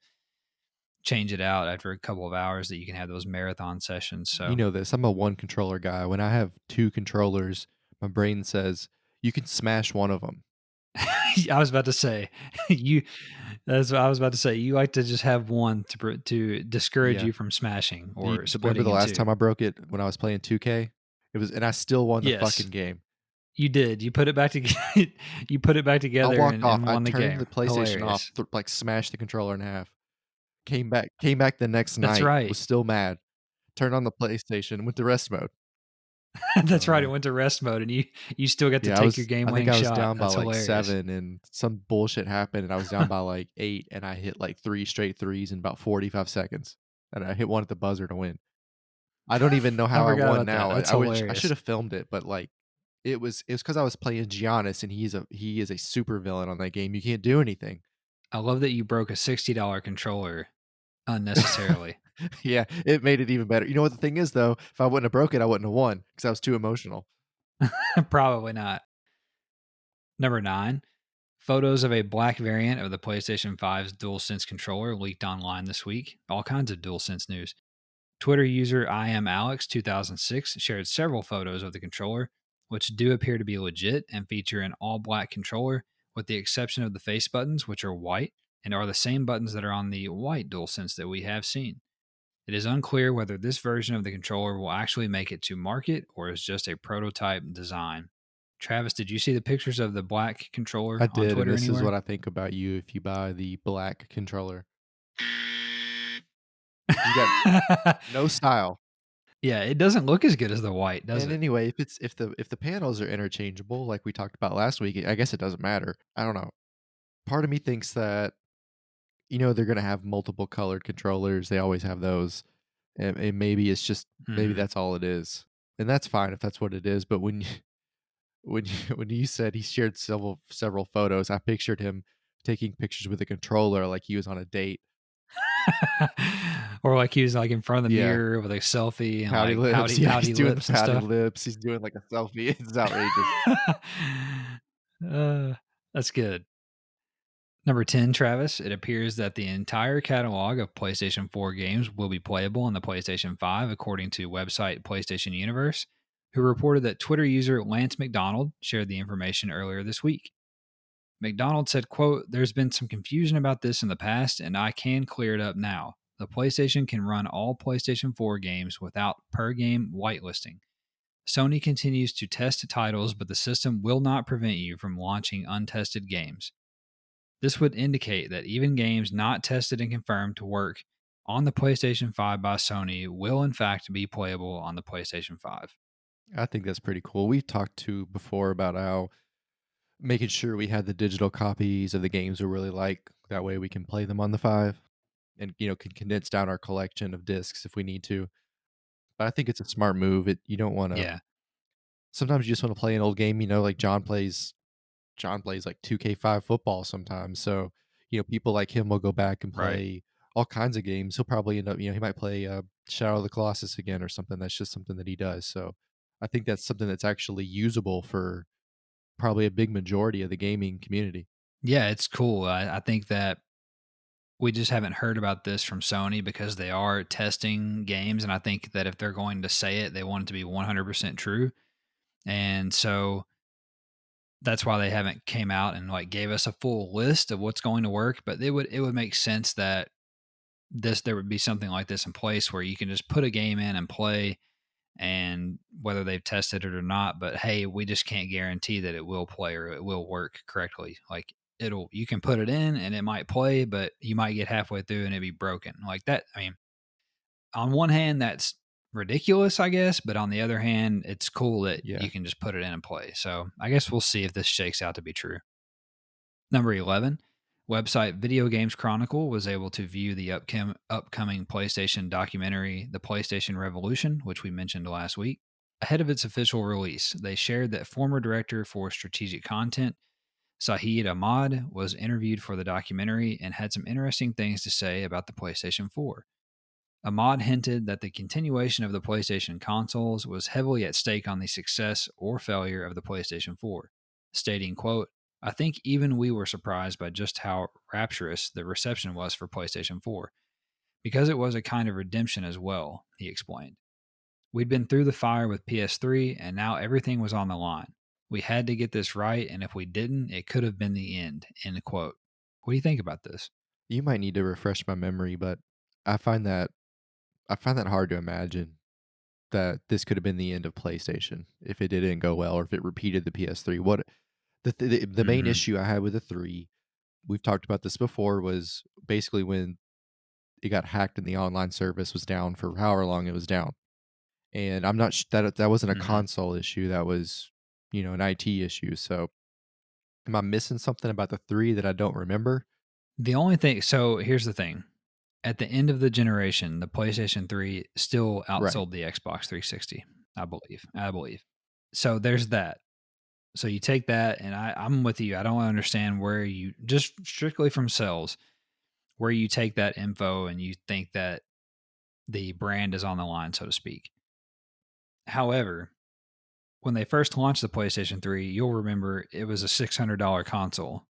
change it out after a couple of hours, that you can have those marathon sessions. You So, know this, I'm a one controller guy. When I have 2 controllers, my brain says, "You can smash one of them." I was about to say, you. That's what I was about to say. You like to just have one to discourage Yeah. you from smashing Do you or remember splitting the in last two. time I broke it when I was playing 2K? It was and I still won the Yes, fucking game. you did. You put it back together. You put it back I together walked off, and I won the turned the game. PlayStation off, Hilarious. like, smashed the controller in half, came back the next That's night, right. was still mad, turned on the PlayStation, went to rest mode. That's Oh, right. It man. went to rest mode, and you still get to Yeah, take your game I think winning I was shot. down by, That's like, hilarious. 7, and some bullshit happened, and I was down by, like, 8, and I hit, like, 3 straight threes in about 45 seconds, and I hit one at the buzzer to win. I don't even know I how I forgot won about that. now. That's I wish I should hilarious. have filmed it, but, like, it was because I was playing Giannis, and he is a super villain on that game. You can't do anything. I love that you broke a $60 controller unnecessarily. Yeah, it made it even better. You know what the thing is, though? If I wouldn't have broke it, I wouldn't have won because I was too emotional. Probably not. Number 9. Photos of a black variant of the PlayStation 5's DualSense controller leaked online this week. All kinds of DualSense news. Twitter user IamAlex2006 shared several photos of the controller, which do appear to be legit and feature an all black controller, with the exception of the face buttons, which are white and are the same buttons that are on the white DualSense that we have seen. It is unclear whether this version of the controller will actually make it to market or is just a prototype design. Travis, did you see the pictures of the black I controller on did, and Twitter this is what anywhere? I think about you if you buy the black controller. You got no style. Yeah, it doesn't look as good as the white, does And it? anyway, if the panels are interchangeable like we talked about last week, I guess it doesn't matter. I don't know. Part of me thinks that, they're gonna have multiple colored controllers. They always have those. And maybe it's just maybe Hmm. that's all it is. And that's fine if that's what it is, but when you when you when you said he shared several photos, I pictured him taking pictures with a controller like he was on a date. Or like he was like in front of the Yeah. mirror with a selfie and Pouty like lips. pouty Yeah, he's pouty doing the lips and pouty stuff. lips. He's doing like a selfie. It's outrageous. uh, that's good. Number 10, Travis. It appears that the entire catalog of PlayStation 4 games will be playable on the PlayStation 5, according to website PlayStation Universe, who reported that Twitter user Lance McDonald shared the information earlier this week. McDonald said, quote, "There's been some confusion about this in the past, and I can clear it up now. The PlayStation can run all PlayStation 4 games without per game whitelisting. Sony continues to test titles, but the system will not prevent you from launching untested games. This would indicate that even games not tested and confirmed to work on the PlayStation 5 by Sony will, in fact, be playable on the PlayStation 5." I think that's pretty cool. We've talked to before about how making sure we had the digital copies of the games we really like. That way we can play them on the 5 and, can condense down our collection of discs if we need to. But I think it's a smart move. You don't want to Yeah, sometimes you just want to play an old game, like John plays like 2K5 football sometimes. So, people like him will go back and right. play all kinds of games. He'll probably end up, he might play Shadow of the Colossus again or something. That's just something that he does. So, I think that's something that's actually usable for probably a big majority of the gaming community. Yeah, it's cool. I think that we just haven't heard about this from Sony because they are testing games. And I think that if they're going to say it, they want it to be 100% true. And so that's why they haven't came out and like gave us a full list of what's going to work. But it would make sense that there would be something like this in place where you can just put a game in and play, and whether they've tested it or not, but hey, we just can't guarantee that it will play or it will work correctly. Like you can put it in and it might play, but you might get halfway through and it be broken like that. I mean, on one hand, that's ridiculous, I guess, but on the other hand, it's cool that Yeah. you can just put it in and play. So I guess we'll see if this shakes out to be true. Number 11, website Video Games Chronicle was able to view the upcoming PlayStation documentary, The PlayStation Revolution, which we mentioned last week. Ahead of its official release, they shared that former director for strategic content, Saeed Ahmad, was interviewed for the documentary and had some interesting things to say about the PlayStation 4. Ahmad hinted that the continuation of the PlayStation consoles was heavily at stake on the success or failure of the PlayStation 4, stating, quote, I think even we were surprised by just how rapturous the reception was for PlayStation 4, because it was a kind of redemption as well, he explained. We'd been through the fire with PS3, and now everything was on the line. We had to get this right, and if we didn't, it could have been the end, end quote. What do you think about this? You might need to refresh my memory, but I find that I find that hard to imagine that this could have been the end of PlayStation if it didn't go well or if it repeated the PS3. What the main Hmm. issue I had with the 3, we've talked about this before, was basically when it got hacked and the online service was down for however long it was down. And I'm not that wasn't a Hmm. console issue, that was, an IT issue. So, am I missing something about the 3 that I don't remember? The only thing, so here's the thing. At the end of the generation, the PlayStation 3 still Right. outsold the Xbox 360, I believe. I believe. So there's that. So you take that, and I'm with you. I don't understand where you, just strictly from sales, where you take that info and you think that the brand is on the line, so to speak. However, when they first launched the PlayStation 3, you'll remember it was a $600 console,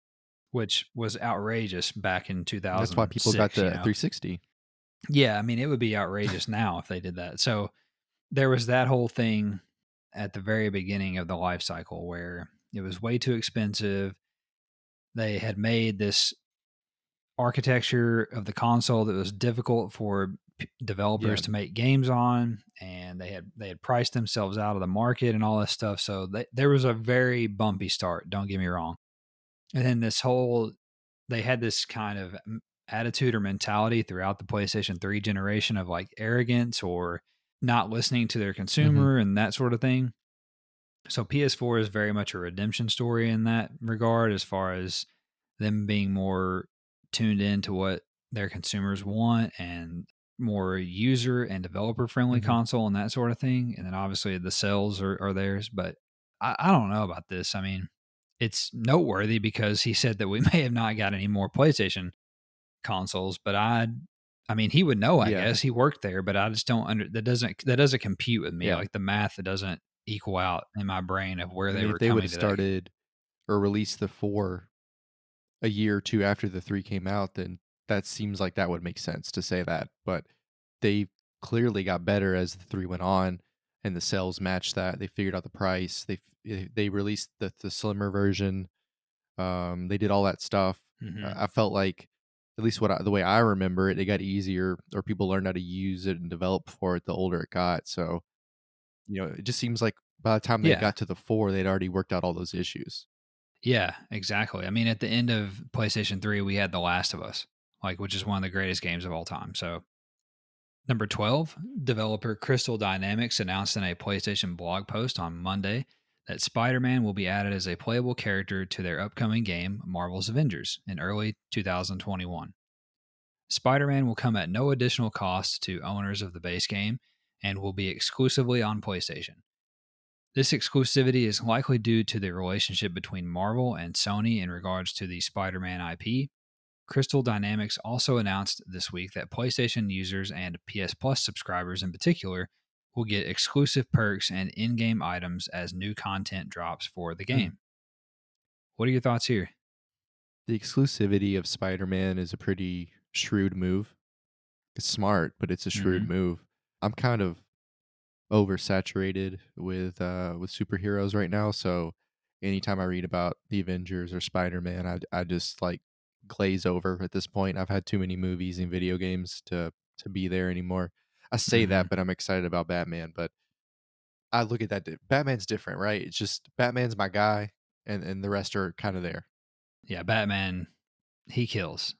which was outrageous back in That's why people got 2006, the 360. Yeah, I mean, it would be outrageous now if they did that. So there was that whole thing at the very beginning of the life cycle where it was way too expensive. They had made this architecture of the console that was difficult for Yeah. developers to make games on, and they had priced themselves out of the market and all this stuff. So there was a very bumpy start. Don't get me wrong. And then they had this kind of attitude or mentality throughout the PlayStation 3 generation of like arrogance or not listening to their Mhm. consumer and that sort of thing. So PS4 is very much a redemption story in that regard, as far as them being more tuned in to what their consumers want and more user and developer friendly Mhm. console and that sort of thing. And then obviously the sales are theirs. But I don't know about this. I mean, it's noteworthy because he said that we may have not got any more PlayStation consoles, but I mean, he would know, I Yeah. guess. He worked there, but I just don't under that doesn't compute with me. Yeah. Like the math, it doesn't equal out in my brain of where I they mean, if were they coming would've today. started or released the 4 a year or 2 after the 3 came out, then that seems like that would make sense to say that, but they clearly got better as the 3 went on, and the sales matched that. They figured out the price. They released the slimmer version. They did all that stuff. Hmm. I felt like, at least the way I remember it, it got easier, or people learned how to use it and develop for it the older it got. So, it just seems like by the time they Yeah. got to the 4, they'd already worked out all those issues. Yeah, exactly. I mean, at the end of PlayStation 3, we had The Last of Us, like, which is one of the greatest games of all time. So, number 12, developer Crystal Dynamics announced in a PlayStation blog post on Monday that Spider Man will be added as a playable character to their upcoming game, Marvel's Avengers, in early 2021. Spider Man will come at no additional cost to owners of the base game and will be exclusively on PlayStation. This exclusivity is likely due to the relationship between Marvel and Sony in regards to the Spider Man IP. Crystal Dynamics also announced this week that PlayStation users and PS Plus subscribers in particular will get exclusive perks and in game items as new content drops for the Hmm. game. What are your thoughts here? The exclusivity of Spider-Man is a pretty shrewd move. It's smart, but it's a shrewd Hmm. move. I'm kind of oversaturated with superheroes right now, so anytime I read about the Avengers or Spider-Man, I just like glaze over at this point. I've had too many movies and video games to be there anymore. I say Hmm. that, but I'm excited about Batman, but I look at that Batman's different, right? It's just Batman's my guy, and the rest are kind of there. Yeah, Batman, he kills.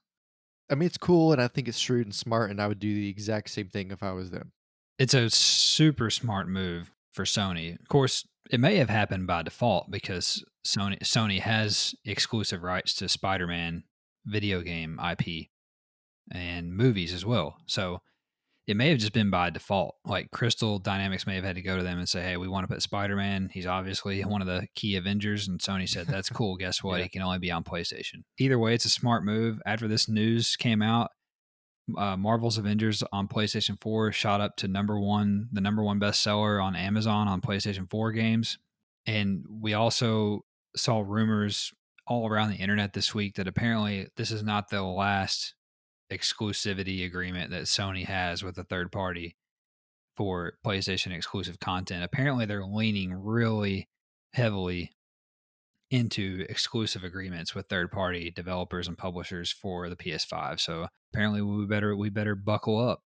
I mean, it's cool, and I think it's shrewd and smart, and I would do the exact same thing if I was them. It's a super smart move for Sony. Of course, it may have happened by default because Sony has exclusive rights to Spider-Man video game IP and movies as well. So it may have just been by default. Like Crystal Dynamics may have had to go to them and say, "Hey, we want to put Spider-Man. He's obviously one of the key Avengers." And Sony said, "That's cool. Guess what? Yeah. He can only be on PlayStation." Either way, it's a smart move. After this news came out, Marvel's Avengers on PlayStation 4 shot up to the number one bestseller on Amazon on PlayStation 4 games. And we also saw rumors all around the internet this week that apparently this is not the last exclusivity agreement that Sony has with a third party for PlayStation exclusive content. Apparently, they're leaning really heavily into exclusive agreements with third party developers and publishers for the PS5. So apparently, we better buckle up.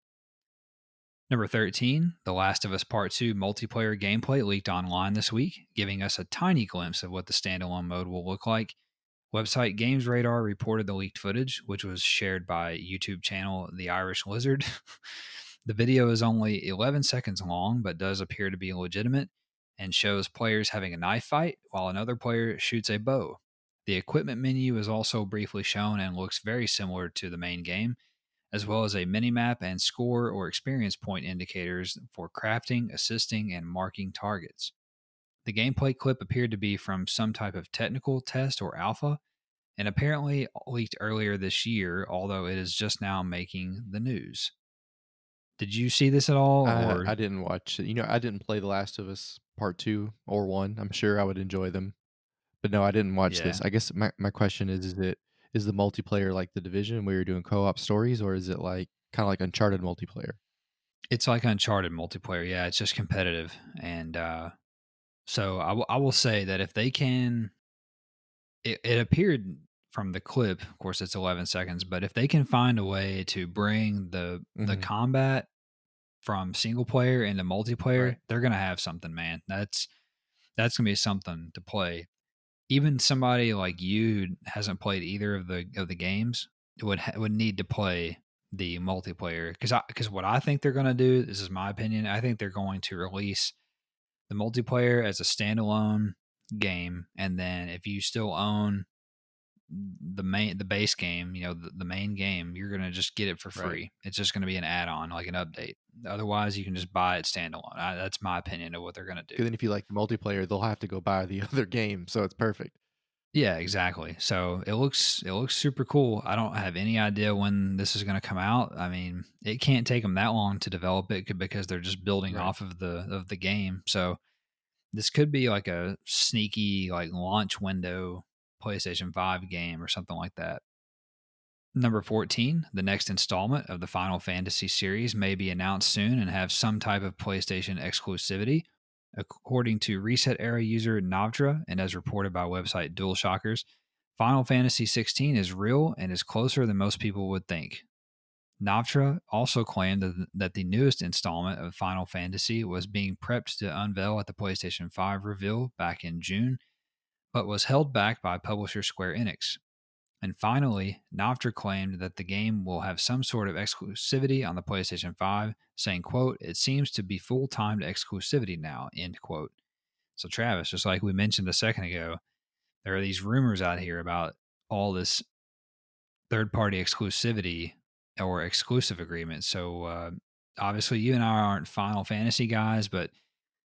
Number 13, The Last of Us Part 2 multiplayer gameplay leaked online this week, giving us a tiny glimpse of what the standalone mode will look like. Website Games Radar reported the leaked footage, which was shared by YouTube channel The Irish Lizard. The video is only 11 seconds long, but does appear to be legitimate and shows players having a knife fight while another player shoots a bow. The equipment menu is also briefly shown and looks very similar to the main game, as well as a minimap and score or experience point indicators for crafting, assisting, and marking targets. The gameplay clip appeared to be from some type of technical test or alpha, and apparently leaked earlier this year, although it is just now making the news. Did you see this at all, I or didn't watch it. I didn't play The Last of Us Part 2 or 1. I'm sure I would enjoy them. But no, I didn't watch yeah, this. I guess my question is the multiplayer like The Division where you're doing co-op stories, or is it like kinda like Uncharted multiplayer? it's like Uncharted multiplayer. Yeah, it's just competitive, and so I will say that if they can, it appeared from the clip. Of course, it's 11 seconds, but if they can find a way to bring the Mhm. combat from single player into multiplayer, Right. they're gonna have something, man. That's gonna be something to play. Even somebody like you who hasn't played either of the games would need to play the multiplayer because what I think they're going to do, this is my opinion, I think they're going to release the multiplayer as a standalone game, and then if you still own the base game, the main game, you're going to just get it for Right. free. It's just going to be an add-on, like an update. Otherwise, you can just buy it standalone. That's my opinion of what they're going to do. 'Cause then if you like the multiplayer, they'll have to go buy the other game, so it's perfect. Yeah, exactly. So it looks super cool. I don't have any idea when this is going to come out. I mean, it can't take them that long to develop it because they're just building Right. off of the game. So this could be like a sneaky like launch window PlayStation 5 game or something like that. Number 14, the next installment of the Final Fantasy series may be announced soon and have some type of PlayStation exclusivity. According to Reset Era user Navdra and as reported by website DualShockers, Final Fantasy 16 is real and is closer than most people would think. Navtra also claimed that the newest installment of Final Fantasy was being prepped to unveil at the PlayStation 5 reveal back in June, but was held back by publisher Square Enix. And finally, Navtra claimed that the game will have some sort of exclusivity on the PlayStation 5, saying, quote, "It seems to be full-timed exclusivity now," end quote. So Travis, just like we mentioned a second ago, there are these rumors out here about all this third-party exclusivity or exclusive agreements. So obviously you and I aren't Final Fantasy guys, but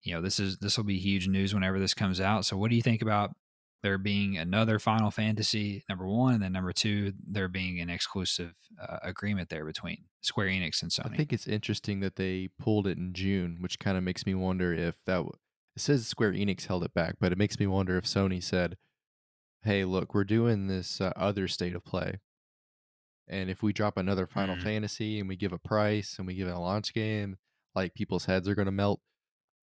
this will be huge news whenever this comes out. So what do you think about there being another Final Fantasy number one, and then number two, there being an exclusive agreement there between Square Enix and I Sony? think it's interesting that they pulled it in June, which kinda makes me wonder if it says Square Enix held it back, but it makes me wonder if Sony said, "Hey, look, we're doing this, other State of Play, and if we drop another Final Mm, Fantasy and we give a price and we give it a launch game, like, people's heads are gonna melt."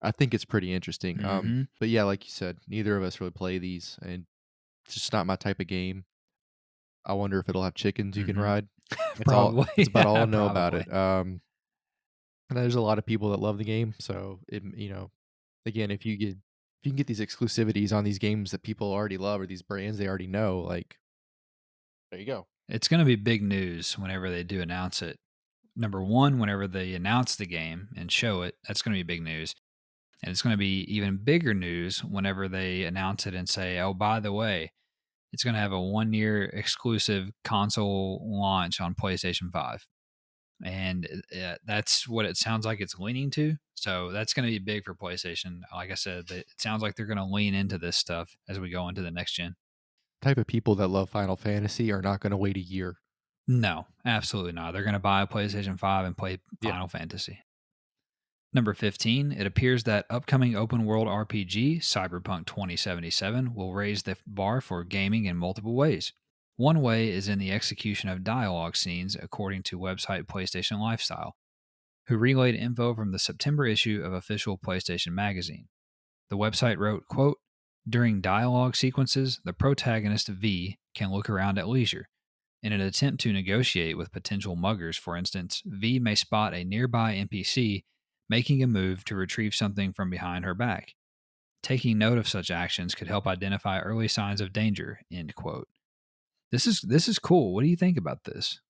I think it's pretty interesting, hmm but yeah, like you said, neither of us really play these, and it's just not my type of game. I wonder if it'll have chickens you can hmm ride. Probably, That's about all I yeah, know about probably. it, and there's a lot of people that love the game, so again, if you can get these exclusivities on these games that people already love or these brands they already know, like, there you go. It's going to be big news whenever they do announce it. Number one, whenever they announce the game and show it, that's going to be big news. And it's going to be even bigger news whenever they announce it and say, oh, by the way, it's going to have a 1 year exclusive console launch on PlayStation 5. And that's what it sounds like it's leaning to. So that's going to be big for PlayStation. Like I said, it sounds like they're going to lean into this stuff as we go into the next gen. Type of people that love Final Fantasy are not gonna wait a year. No, absolutely not. They're going to buy a PlayStation 5 and play Yeah. Final Fantasy. Number 15, it appears that upcoming open world RPG, Cyberpunk 2077, will raise the bar for gaming in multiple ways. One way is in the execution of dialogue scenes, according to website PlayStation Lifestyle, who relayed info from the September issue of official PlayStation Magazine. The website wrote, quote, during dialogue sequences, the protagonist V can look around at leisure. In an attempt to negotiate with potential muggers, for instance, V may spot a nearby NPC making a move to retrieve something from behind her back. Taking note of such actions could help identify early signs of danger. End quote. This is cool. What do you think about this?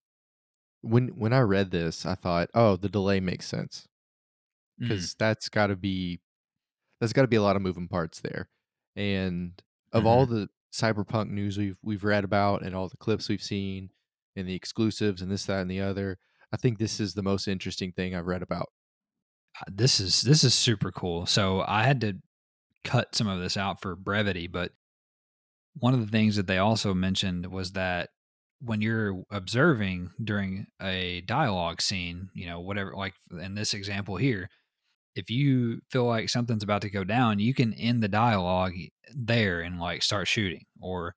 When I read this, I thought, "Oh, the delay makes sense Mm, because that's gotta be a lot of moving parts there." And of all hmm the cyberpunk news we've read about and all the clips we've seen and the exclusives and this, that, and the other, I think this is the most interesting thing I've read about. This is super cool. So I had to cut some of this out for brevity, but one of the things that they also mentioned was that when you're observing during a dialogue scene, whatever, like in this example here, if you feel like something's about to go down, you can end the dialogue there and like start shooting or,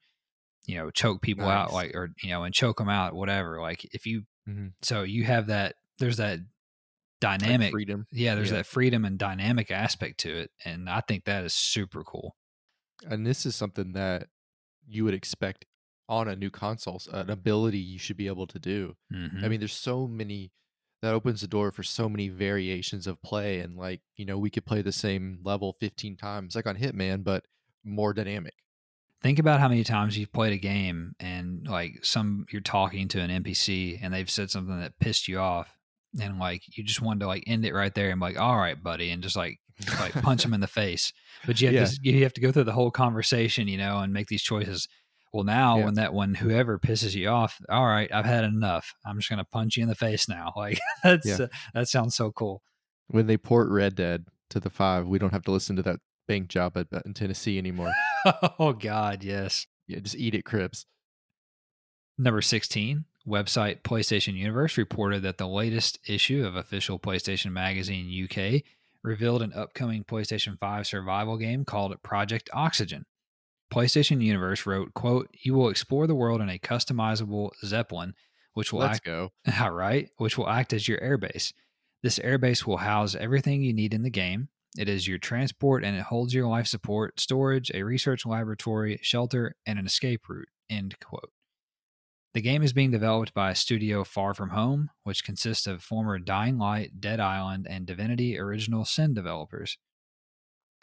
choke people out, Nice. like, or, and choke them out, whatever. Like if you, Mhm. so you have that, there's that Like dynamic. freedom. Yeah, there's Yeah. that freedom and dynamic aspect to it. And I think that is super cool. And this is something that you would expect on a new console, an ability you should be able to do. I Hmm. mean, there's so many that opens the door for so many variations of play, and like we could play the same level 15 times, like on Hitman, but more dynamic. Think about how many times you've played a game and like you're talking to an NPC and they've said something that pissed you off and like you just wanted to like end it right there and be like, all right, buddy, and just like punch them in the face. But Yeah, you have to go through the whole conversation, and make these choices. Well, now yeah, when whoever pisses you off, all right, I've had enough. I'm just gonna punch you in the face now. Like yeah. that sounds so cool. When they port Red Dead to the 5, we don't have to listen to that bank job in Tennessee anymore. Oh God, yes. Yeah, just eat it, Cribs. Number 16, website PlayStation Universe reported that the latest issue of official PlayStation Magazine UK revealed an upcoming PlayStation 5 survival game called Project Oxygen. PlayStation Universe wrote, quote, you will explore the world in a customizable Zeppelin, which will Let's act go. all right, which will act as your airbase. This airbase will house everything you need in the game. It is your transport and it holds your life support, storage, a research laboratory, shelter, and an escape route. End quote. The game is being developed by a studio Far From Home, which consists of former Dying Light, Dead Island, and Divinity Original Sin developers.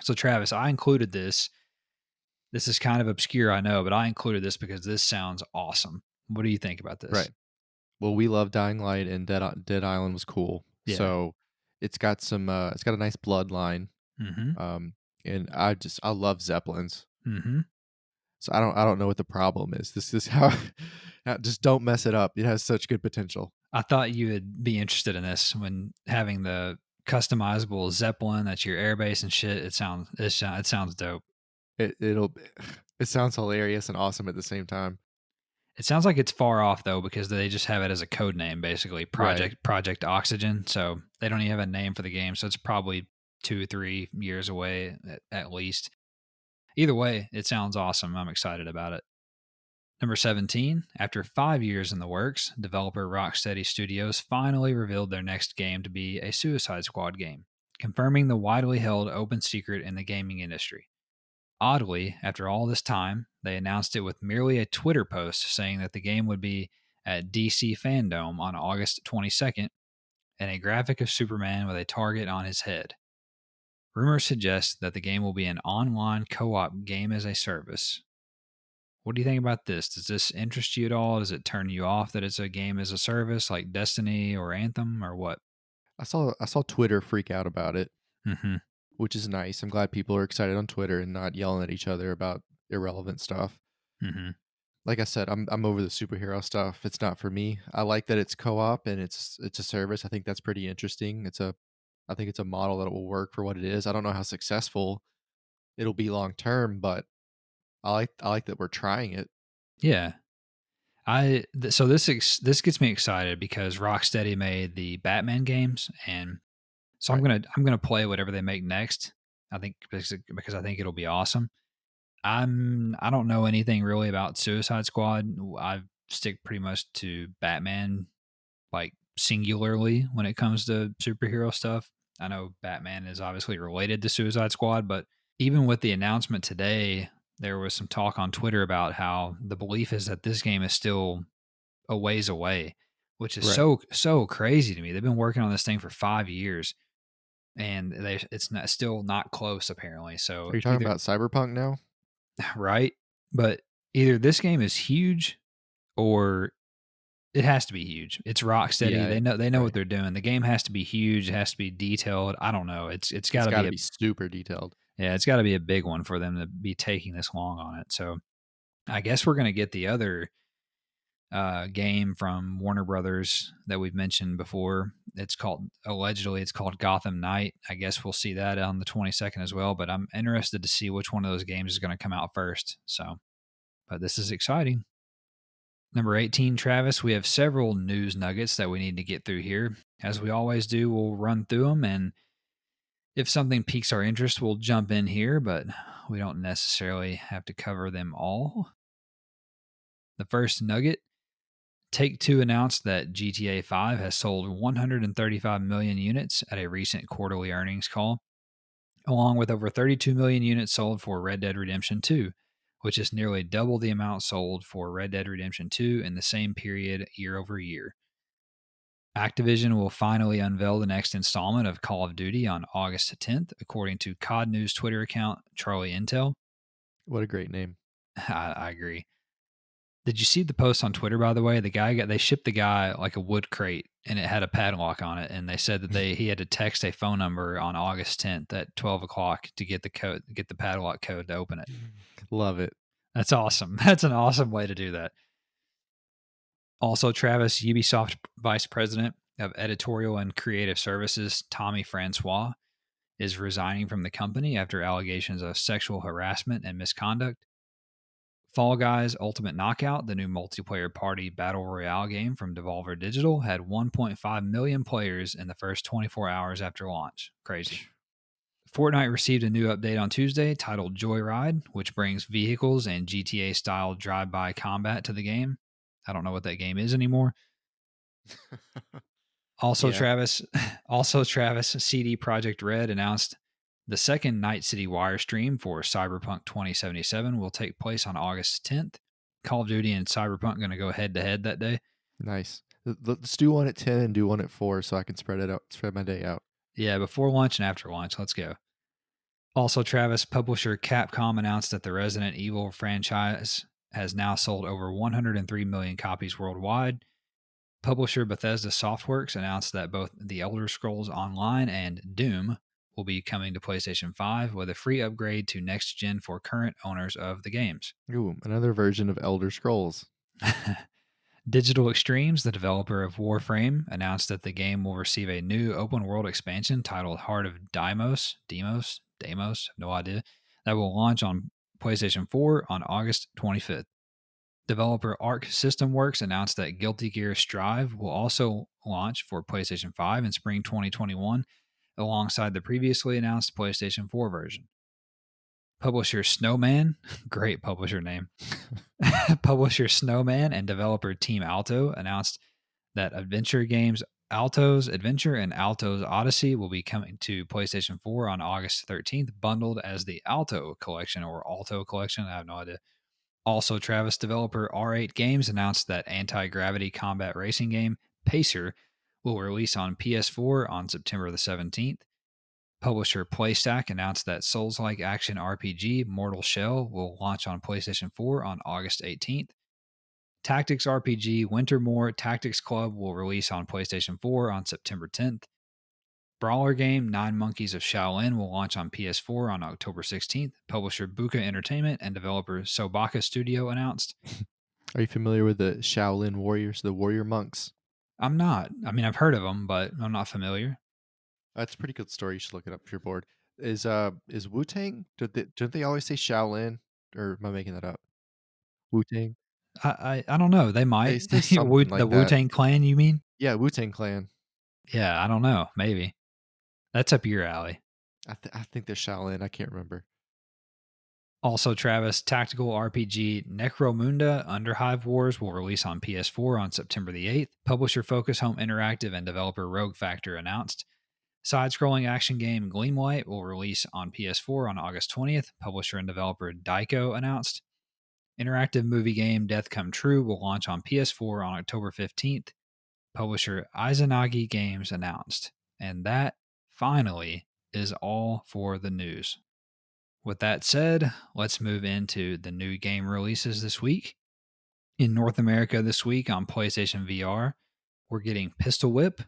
So, Travis, I included this. This is kind of obscure, I know, but I included this because this sounds awesome. What do you think about this? Right. Well, we love Dying Light, and Dead Island was cool. Yeah. So it's got a nice bloodline. Mm-hmm. Um, and I love Zeppelins. Mm-hmm. So I don't know what the problem is. This is how just don't mess it up. It has such good potential. I thought you would be interested in this when having the customizable Zeppelin that's your airbase and shit. It sounds dope. It'll it sounds hilarious and awesome at the same time. It sounds like it's far off though because they just have it as a code name, basically Right. Project Oxygen. So they don't even have a name for the game. So it's probably 2 or 3 years away at least. Either way, it sounds awesome. I'm excited about it. Number 17, after 5 years in the works, developer Rocksteady Studios finally revealed their next game to be a Suicide Squad game, confirming the widely held open secret in the gaming industry. Oddly, after all this time, they announced it with merely a Twitter post saying that the game would be at DC Fandom on August 22nd and a graphic of Superman with a target on his head. Rumors suggest that the game will be an online co op game as a service. What do you think about this? Does this interest you at all? Does it turn you off that it's a game as a service like Destiny or Anthem or what? I saw Twitter freak out about it, Mhm. which is nice. I'm glad people are excited on Twitter and not yelling at each other about irrelevant stuff. Mhm. Like I said, I'm over the superhero stuff. It's not for me. I like that it's co-op and it's a service. I think that's pretty interesting. I think it's a model that will work for what it is. I don't know how successful it'll be long term, but I like that we're trying it. Yeah. So this gets me excited because Rocksteady made the Batman games, and so Right. I'm gonna play whatever they make next. I think because I think it'll be awesome. I don't know anything really about Suicide Squad. I stick pretty much to Batman, like singularly when it comes to superhero stuff. I know Batman is obviously related to Suicide Squad, but even with the announcement today, there was some talk on Twitter about how the belief is that this game is still a ways away, which is Right. so crazy to me. They've been working on this thing for 5 years, and it's not still not close apparently. So Are you talking either about Cyberpunk now? right, but either this game is huge or it has to be huge. It's Rocksteady. Yeah. They know what Right. they're doing. The game has to be huge. It has to be detailed. I don't know. It's got It's to got be to a be super detailed. yeah. It's got to be a big one for them to be taking this long on it. So I guess we're gonna get the other game from Warner Brothers that we've mentioned before. It's called allegedly it's called Gotham Knight. I guess we'll see that on the 22nd as well. But I'm interested to see which one of those games is going to come out first. So, but this is exciting. Number 18, Travis, we have several news nuggets that we need to get through here. As we always do, we'll run through them. And if something piques our interest, we'll jump in here, but we don't necessarily have to cover them all. The first nugget, Take Two announced that GTA 5 has sold 135 million units at a recent quarterly earnings call, along with over 32 million units sold for Red Dead Redemption 2, which is nearly double the amount sold for Red Dead Redemption 2 in the same period year over year. Activision will finally unveil the next installment of Call of Duty on August 10th, according to COD News Twitter account Charlie Intel. What a great name. I agree. Did you see the post on Twitter, by the way? They shipped the guy like a wood crate and it had a padlock on it. And they said that he had to text a phone number on August 10th at 12 o'clock to get the padlock code to open it. Love it. That's awesome. That's an awesome way to do that. Also, Travis, Ubisoft Vice President of Editorial and Creative Services, Tommy Francois, is resigning from the company after allegations of sexual harassment and misconduct. Fall Guys Ultimate Knockout, the new multiplayer party battle royale game from Devolver Digital, had 1.5 million players in the first 24 hours after launch. Crazy. Fortnite received a new update on Tuesday titled Joyride, which brings vehicles and GTA style drive by combat to the game. I don't know what that game is anymore. Also, Yeah. Travis, also Travis, CD Projekt Red announced the second Night City Wire stream for Cyberpunk 2077 will take place on August 10th. Call of Duty and Cyberpunk going to go head to head that day. Nice. Let's do one at 10 and do one at 4 so I can spread my day out. Yeah, before lunch and after lunch. Let's go. Also, Travis, publisher Capcom announced that the Resident Evil franchise has now sold over 103 million copies worldwide. Publisher Bethesda Softworks announced that both The Elder Scrolls Online and Doom will be coming to PlayStation 5 with a free upgrade to next gen for current owners of the games. Ooh, another version of Elder Scrolls. Digital Extremes, the developer of Warframe, announced that the game will receive a new open world expansion titled Heart of Deimos, no idea, that will launch on PlayStation 4 on August 25th. Developer Arc System Works announced that Guilty Gear Strive will also launch for PlayStation 5 in spring 2021, alongside the previously announced PlayStation 4 version. Publisher Snowman, great publisher name, publisher Snowman and developer Team Alto announced that adventure games Alto's Adventure and Alto's Odyssey will be coming to PlayStation 4 on August 13th, bundled as the Alto Collection or Alto Collection. I have no idea. Also, Travis developer R8 Games announced that anti gravity combat racing game Pacer will release on PS4 on September the 17th. Publisher PlayStack announced that Souls-like action RPG Mortal Shell will launch on PlayStation 4 on August 18th. Tactics RPG Wintermore Tactics Club will release on PlayStation 4 on September 10th. Brawler game Nine Monkeys of Shaolin will launch on PS4 on October 16th. Publisher Buka Entertainment and developer Sobaka Studio announced. Are you familiar with the Shaolin warriors, the warrior monks? I'm not. I mean, I've heard of them, but I'm not familiar. That's a pretty good story. You should look it up if you're bored. Is Wu Tang? Don't they always say Shaolin? Or am I making that up? Wu Tang. I don't know. They They might. say something The like Wu that. Tang Clan, you mean? Yeah, Wu Tang Clan. Yeah, I don't know. Maybe that's up your alley. I think they're Shaolin. I can't remember. Also, Travis, tactical RPG Necromunda Underhive Wars will release on PS4 on September the 8th. Publisher Focus Home Interactive and developer Rogue Factor announced. Side scrolling action game Gleamlight will release on PS4 on August 20th. Publisher and developer Daiko announced. Interactive movie game Death Come True will launch on PS4 on October 15th. Publisher Izanagi Games announced. And that, finally, is all for the news. With that said, let's move into the new game releases this week. In North America this week on PlayStation VR, we're getting Pistol Whip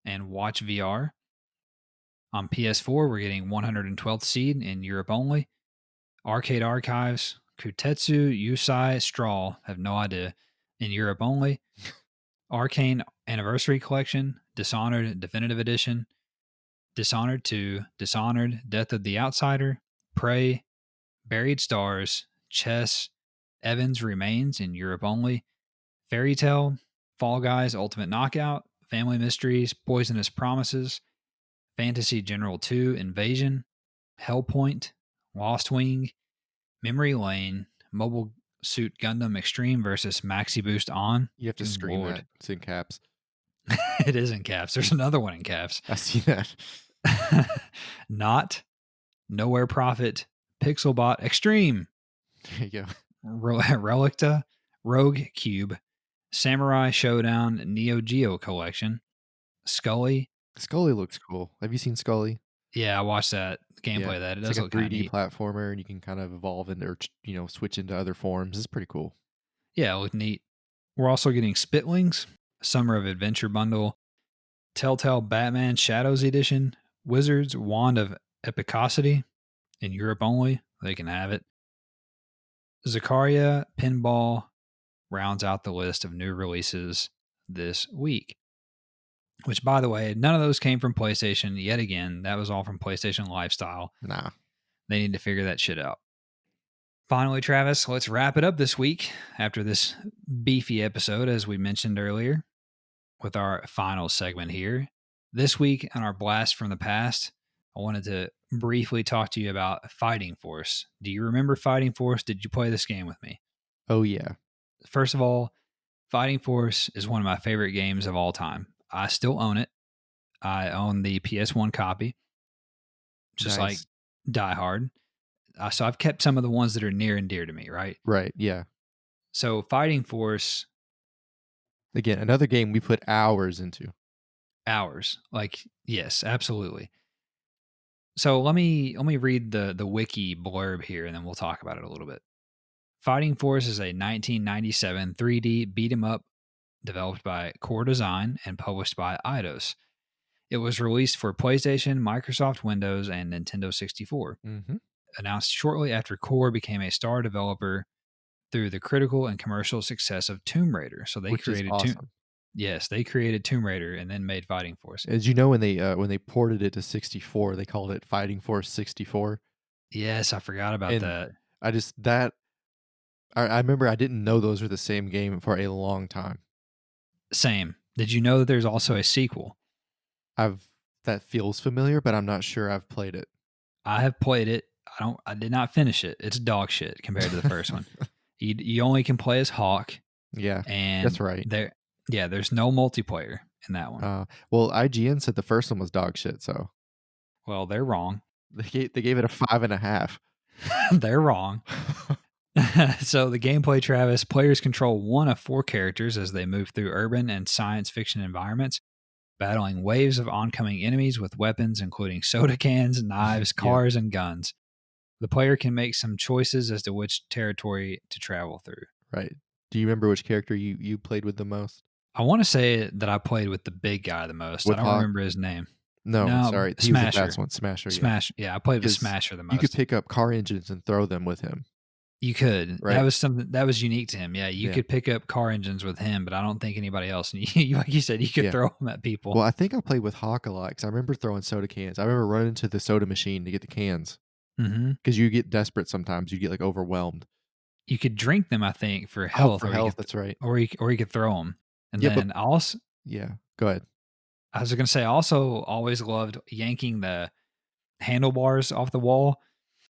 and Watch VR. On PS4, we're getting 112th Seed in Europe only. Arcade Archives, Kutetsu Yusai Straw, have no idea, in Europe only. Arcane Anniversary Collection, Dishonored Definitive Edition, Dishonored 2, Dishonored Death of the Outsider, Prey, Buried Stars, Chess, Evans Remains in Europe only, Fairy Tale, Fall Guys Ultimate Knockout, Family Mysteries, Poisonous Promises, Fantasy General 2 Invasion, Hellpoint, Lost Wing, Memory Lane, Mobile Suit Gundam Extreme versus Maxi Boost On. You have to Good scream that. Lord. It's in caps. It is in caps. There's another one in caps. I see that. Not, Nowhere Profit, Pixelbot Extreme, There you go. Relicta, Rogue Cube, Samurai Showdown Neo Geo Collection, Scully. Scully looks cool. Have you seen Scully? Yeah, I watched that gameplay Yeah. of that. It It's does like a look kind of 3D neat. platformer, and you can kind of evolve into, or switch into other forms. It's pretty cool. Yeah, it looked neat. We're also getting Spitlings, Summer of Adventure Bundle, Telltale Batman Shadows Edition, Wizards Wand of Epicosity in Europe only. They can have it. Zakaria Pinball rounds out the list of new releases this week. Which, by the way, none of those came from PlayStation yet again. That was all from PlayStation Lifestyle. Nah. They need to figure that shit out. Finally, Travis, let's wrap it up this week after this beefy episode, as we mentioned earlier, with our final segment here. This week on our Blast from the Past, I wanted to briefly talk to you about Fighting Force. Do you remember Fighting Force? Did you play this game with me? Oh, yeah. First of all, Fighting Force is one of my favorite games of all time. I still own it. I own the PS1 copy, just like Nice. Die Hard. So I've kept some of the ones that are near and dear to me, right? Right. Yeah. So Fighting Force, Again, another game we put hours into. hours. Like, yes, absolutely. So let me read the wiki blurb here, and then we'll talk about it a little bit. Fighting Force is a 1997 3D beat 'em up developed by Core Design and published by Eidos. It was released for PlayStation, Microsoft Windows, and Nintendo 64. Mm-hmm. Announced shortly after Core became a star developer through the critical and commercial success of Tomb Raider. So they Which is created awesome. Yes, they created Tomb Raider and then made Fighting Force. As you know, when they ported it to 64, they called it Fighting Force 64. Yes, I forgot about And that. I just that I remember I didn't know those were the same game for a long time. Same. Did you know that there's also a sequel? I've that feels familiar, but I'm not sure I've played it. I have played it. I did not finish it. It's dog shit compared to the first one. You only can play as Hawk, Yeah, and that's right. there's no multiplayer in that one. Well, IGN said the first one was dog shit, so Well, they're wrong. they gave it a 5.5. They're wrong. So the gameplay, Travis, players control one of four characters as they move through urban and science fiction environments. battling waves of oncoming enemies with weapons including soda cans, knives, Yep, cars, and guns. The player can make some choices as to which territory to travel through. right. Do you remember which character you played with the most? I want to say that I played with the big guy the most. I With don't Hawk? remember his name. No, No, sorry, he was the fast Smasher. one, Smasher, yeah. Smash. Yeah, I played with Because Smasher the you could most. pick up car engines and throw them with him, You could. That right? was something that was unique to him. Yeah, you Yeah, could pick up car engines with him, but I don't think anybody else. And like you said, you could yeah. throw them at people. Well, I think I played with Hawk a lot because I remember throwing soda cans. I remember running to the soda machine to get the cans Hmm. because you get desperate sometimes, you get, like, overwhelmed. You could drink them, I think, for Oh, health, for or you health, could, that's right. or you could throw them. And Yeah, but then also, yeah, go ahead. I was gonna say, I also always loved yanking the handlebars off the wall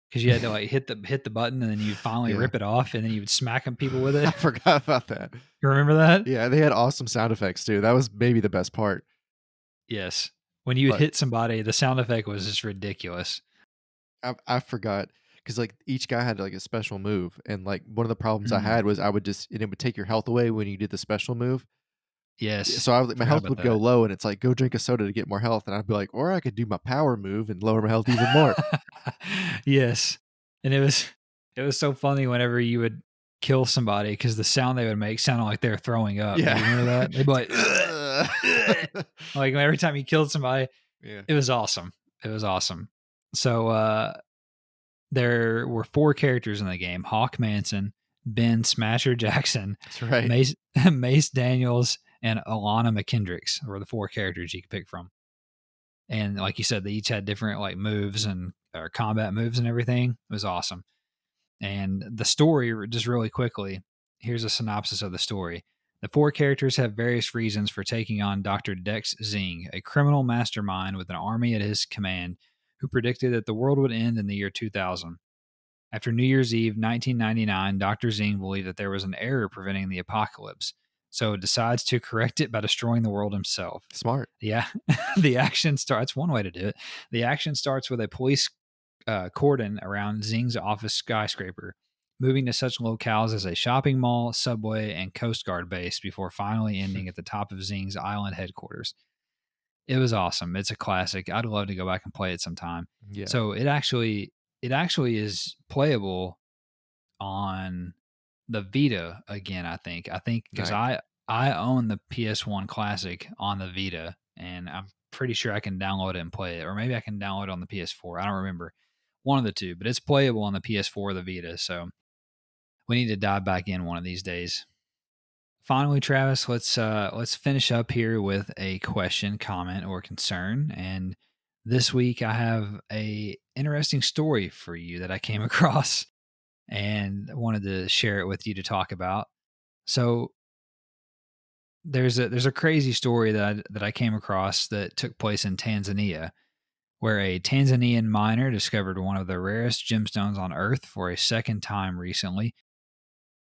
because you had to like hit the button and then you finally Yeah, rip it off and then you would smack people with I it. forgot about that. You remember that? Yeah, they had awesome sound effects too, that was maybe the best part, Yes. When you would but hit somebody, the sound effect was just ridiculous. I forgot because, like, each guy had, like, a special move, and, like, one of the problems I Mm, had was I would just and it would take your health away when you did the special move. Yeah, yes. so I would my Forgot health about would go that. low, and it's like, "Go drink a soda to get more health," and I'd be like, "Or I could do my power move and lower my health even more." Yes. And it was so funny whenever you would kill somebody because the sound they would make sounded like they were throwing up. Do you remember Yeah. that? They'd be like, "Ugh, Ugh. ugh." Like every time you killed somebody, Yeah, it was awesome. It was awesome. So there were four characters in the game: Hawk Manson, Ben Smasher Jackson, that's right. Mace Mace Daniels, and Alana McKendricks were the four characters you could pick from. And like you said, they each had different like moves and or combat moves and everything. It was awesome. And the story, just really quickly, here's a synopsis of the story. The four characters have various reasons for taking on Dr. Dex Zing, a criminal mastermind with an army at his command who predicted that the world would end in the year 2000. After New Year's Eve 1999, Dr. Zing believed that there was an error preventing the apocalypse, so decides to correct it by destroying the world himself. Smart. Yeah, the action starts. One way to do it. The action starts with a police cordon around Zing's office skyscraper, moving to such locales as a shopping mall, subway, and Coast Guard base before finally ending at the top of Zing's island headquarters. It was awesome. It's a classic. I'd love to go back and play it sometime. Yeah, So it actually is playable on the Vita again. I think because nice. I own the PS1 Classic on the Vita, and I'm pretty sure I can download it and play it, or maybe I can download it on the PS4. I don't remember, one of the two, but it's playable on the PS4 or the Vita. So we need to dive back in one of these days. Finally, Travis, let's finish up here with a question, comment, or concern. And this week, I have a interesting story for you that I came across and wanted to share it with you to talk about. So there's a crazy story that I came across that took place in Tanzania, where a Tanzanian miner discovered one of the rarest gemstones on Earth for a second time recently.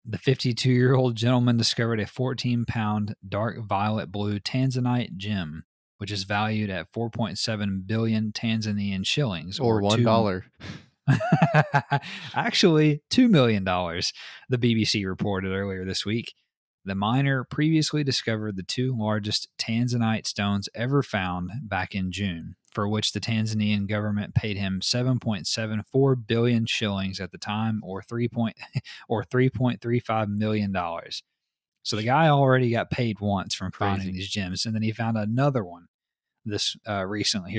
The 52-year-old gentleman discovered a 14-pound dark violet blue Tanzanite gem, which is valued at 4.7 billion Tanzanian shillings, Or or two $1. actually $2 million, the BBC reported earlier this week. The miner previously discovered the two largest Tanzanite stones ever found back in June, for which the Tanzanian government paid him 7.74 billion shillings at the time, or 3.35 million dollars. So the guy already got paid once from finding Crazy. these gems, and then he found another one this recently.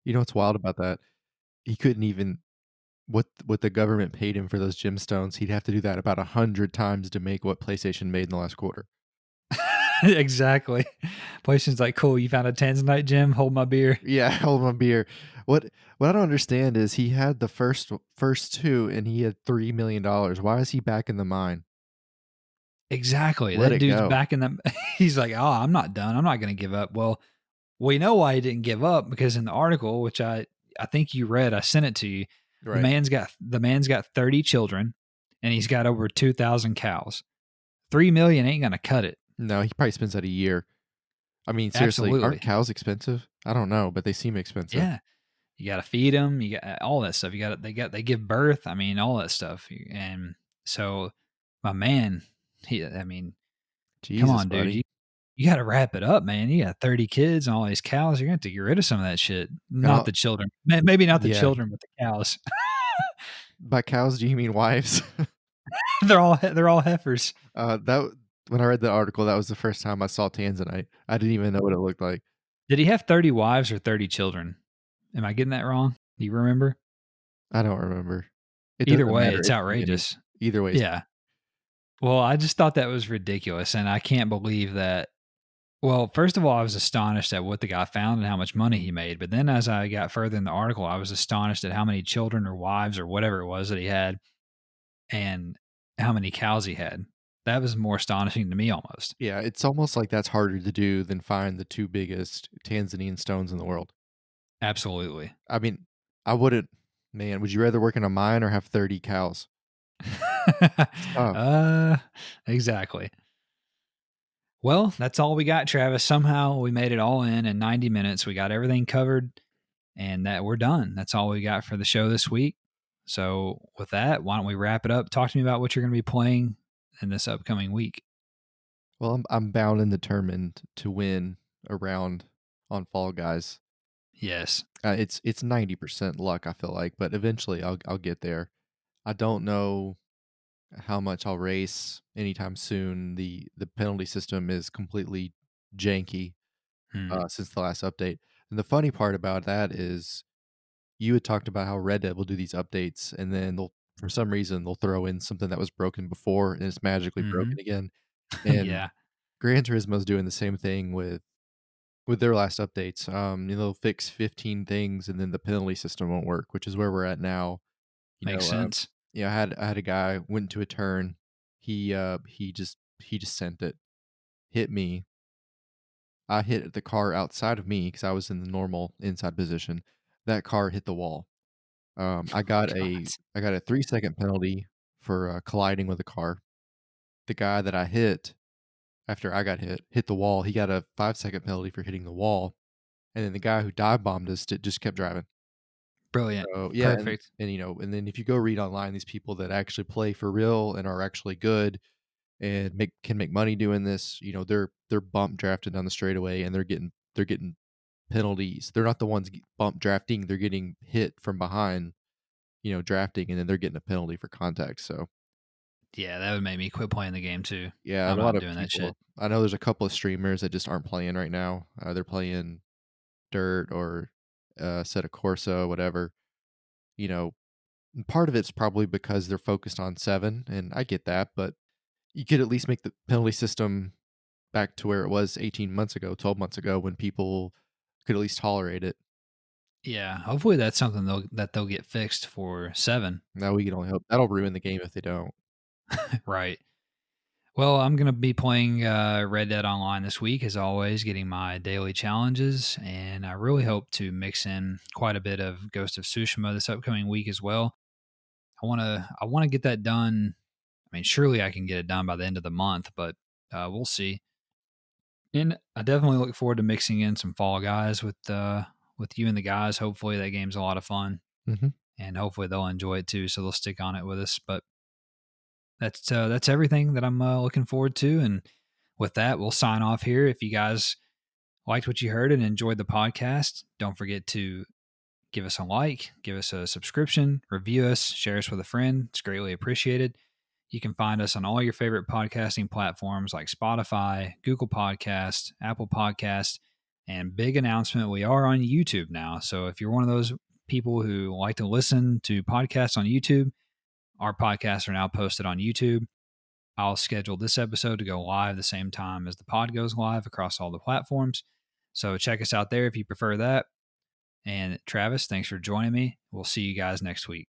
You know what's wild about that? He couldn't even what the government paid him for those gemstones, he'd have to do that about 100 times to make what PlayStation made in the last quarter. Exactly. PlayStation's like, cool, you found a Tanzanite gem, hold my beer. Yeah, hold my beer. What what I don't understand is he had the first 2 and he had $3 million. Why is he back in the mine? Exactly. Let That it dude's go. back in the he's like, "Oh, I'm not done. I'm not gonna give up." Well, we know why he didn't give up because in the article, which I think you read, I sent it to you, Right. the man's got 30 children and he's got over 2,000 cows. 3 million ain't gonna cut it. No, he probably spends that a year. I mean, seriously, aren't Absolutely. cows expensive? I don't know, but they seem expensive. Yeah. You gotta feed them, you got all that stuff. They give birth, I mean, all that stuff. And so my man, I mean, come Jesus, on, dude. buddy. You gotta wrap it up, man. You got 30 kids and all these cows. You're gonna have to get rid of some of that shit. And Not I'll the children. Maybe not the yeah. children, but the cows. By cows, do you mean wives? They're all heifers. That when I read the article, that was the first time I saw Tanzanite. I didn't even know what it looked like. Did he have 30 wives or 30 children? Am I getting that wrong? Do you remember? I don't remember. It Either doesn't way, matter, it's it's too many. outrageous. Either way, it's Yeah. Well, I just thought that was ridiculous, and I can't believe that. Well, first of all, I was astonished at what the guy found and how much money he made, but then as I got further in the article, I was astonished at how many children or wives or whatever it was that he had and how many cows he had. That was more astonishing to me almost. yeah, it's almost like that's harder to do than find the 2 biggest Tanzanian stones in the world. Absolutely. I mean, I wouldn't man, would you rather work in a mine or have 30 cows? It's tough. uh, exactly. Well, that's all we got, Travis. Somehow we made it all in 90 minutes. We got everything covered and that we're done. That's all we got for the show this week. So, with that, why don't we wrap it up? Talk to me about what you're going to be playing in this upcoming week. Well, I'm bound and determined to win a round on Fall Guys. Yes. It's 90% luck, I feel like, but eventually I'll get there. I don't know how much I'll race anytime soon. The penalty system is completely janky Hmm. since the last update. And the funny part about that is you had talked about how Red Dead will do these updates, and then they'll for some reason they'll throw in something that was broken before, and it's magically Hmm. broken again. And Yeah. Gran Turismo's doing the same thing with their last updates. They'll fix 15 things, and then the penalty system won't work, which is where we're at now. You Makes know, sense. I had a guy went into a turn. He just sent it, hit me. I hit the car outside of me because I was in the normal inside position. That car hit the wall. Oh my God. I got a 3-second penalty for colliding with a car. The guy that I hit after I got hit the wall. He got a 5-second penalty for hitting the wall, and then the guy who dive bombed us just kept driving. Brilliant. So yeah, Perfect. and and then if you go read online, these people that actually play for real and are actually good and make money doing this, they're bump drafted down the straightaway and they're getting penalties. They're not the ones bump drafting, they're getting hit from behind, drafting, and then they're getting a penalty for contact. So Yeah, that would make me quit playing the game too. yeah, I'm and a lot not of doing that shit. people I know there's a couple of streamers that just aren't playing right now. They're playing Dirt or Set a Corsa, whatever. You know, and part of it's probably because they're focused on 7, and I get that, but you could at least make the penalty system back to where it was 18 months ago, 12 months ago when people could at least tolerate it. Yeah, hopefully that's something they'll get fixed for 7. Now we can only hope that'll ruin the game if they don't. Right. Well, I'm gonna be playing Red Dead Online this week, as always, getting my daily challenges, and I really hope to mix in quite a bit of Ghost of Tsushima this upcoming week as well. I wanna get that done. I mean, surely I can get it done by the end of the month, but we'll see. And I definitely look forward to mixing in some Fall Guys with you and the guys. Hopefully, that game's a lot of fun, Mhm. and hopefully they'll enjoy it too. So they'll stick on it with us. But that's everything that I'm looking forward to. And with that, we'll sign off here. If you guys liked what you heard and enjoyed the podcast, don't forget to give us a like, give us a subscription, review us, share us with a friend. It's greatly appreciated. You can find us on all your favorite podcasting platforms like Spotify, Google Podcasts, Apple Podcasts, and big announcement, we are on YouTube now. So if you're one of those people who like to listen to podcasts on YouTube, our podcasts are now posted on YouTube. I'll schedule this episode to go live the same time as the pod goes live across all the platforms. So check us out there if you prefer that. And Travis, thanks for joining me. We'll see you guys next week.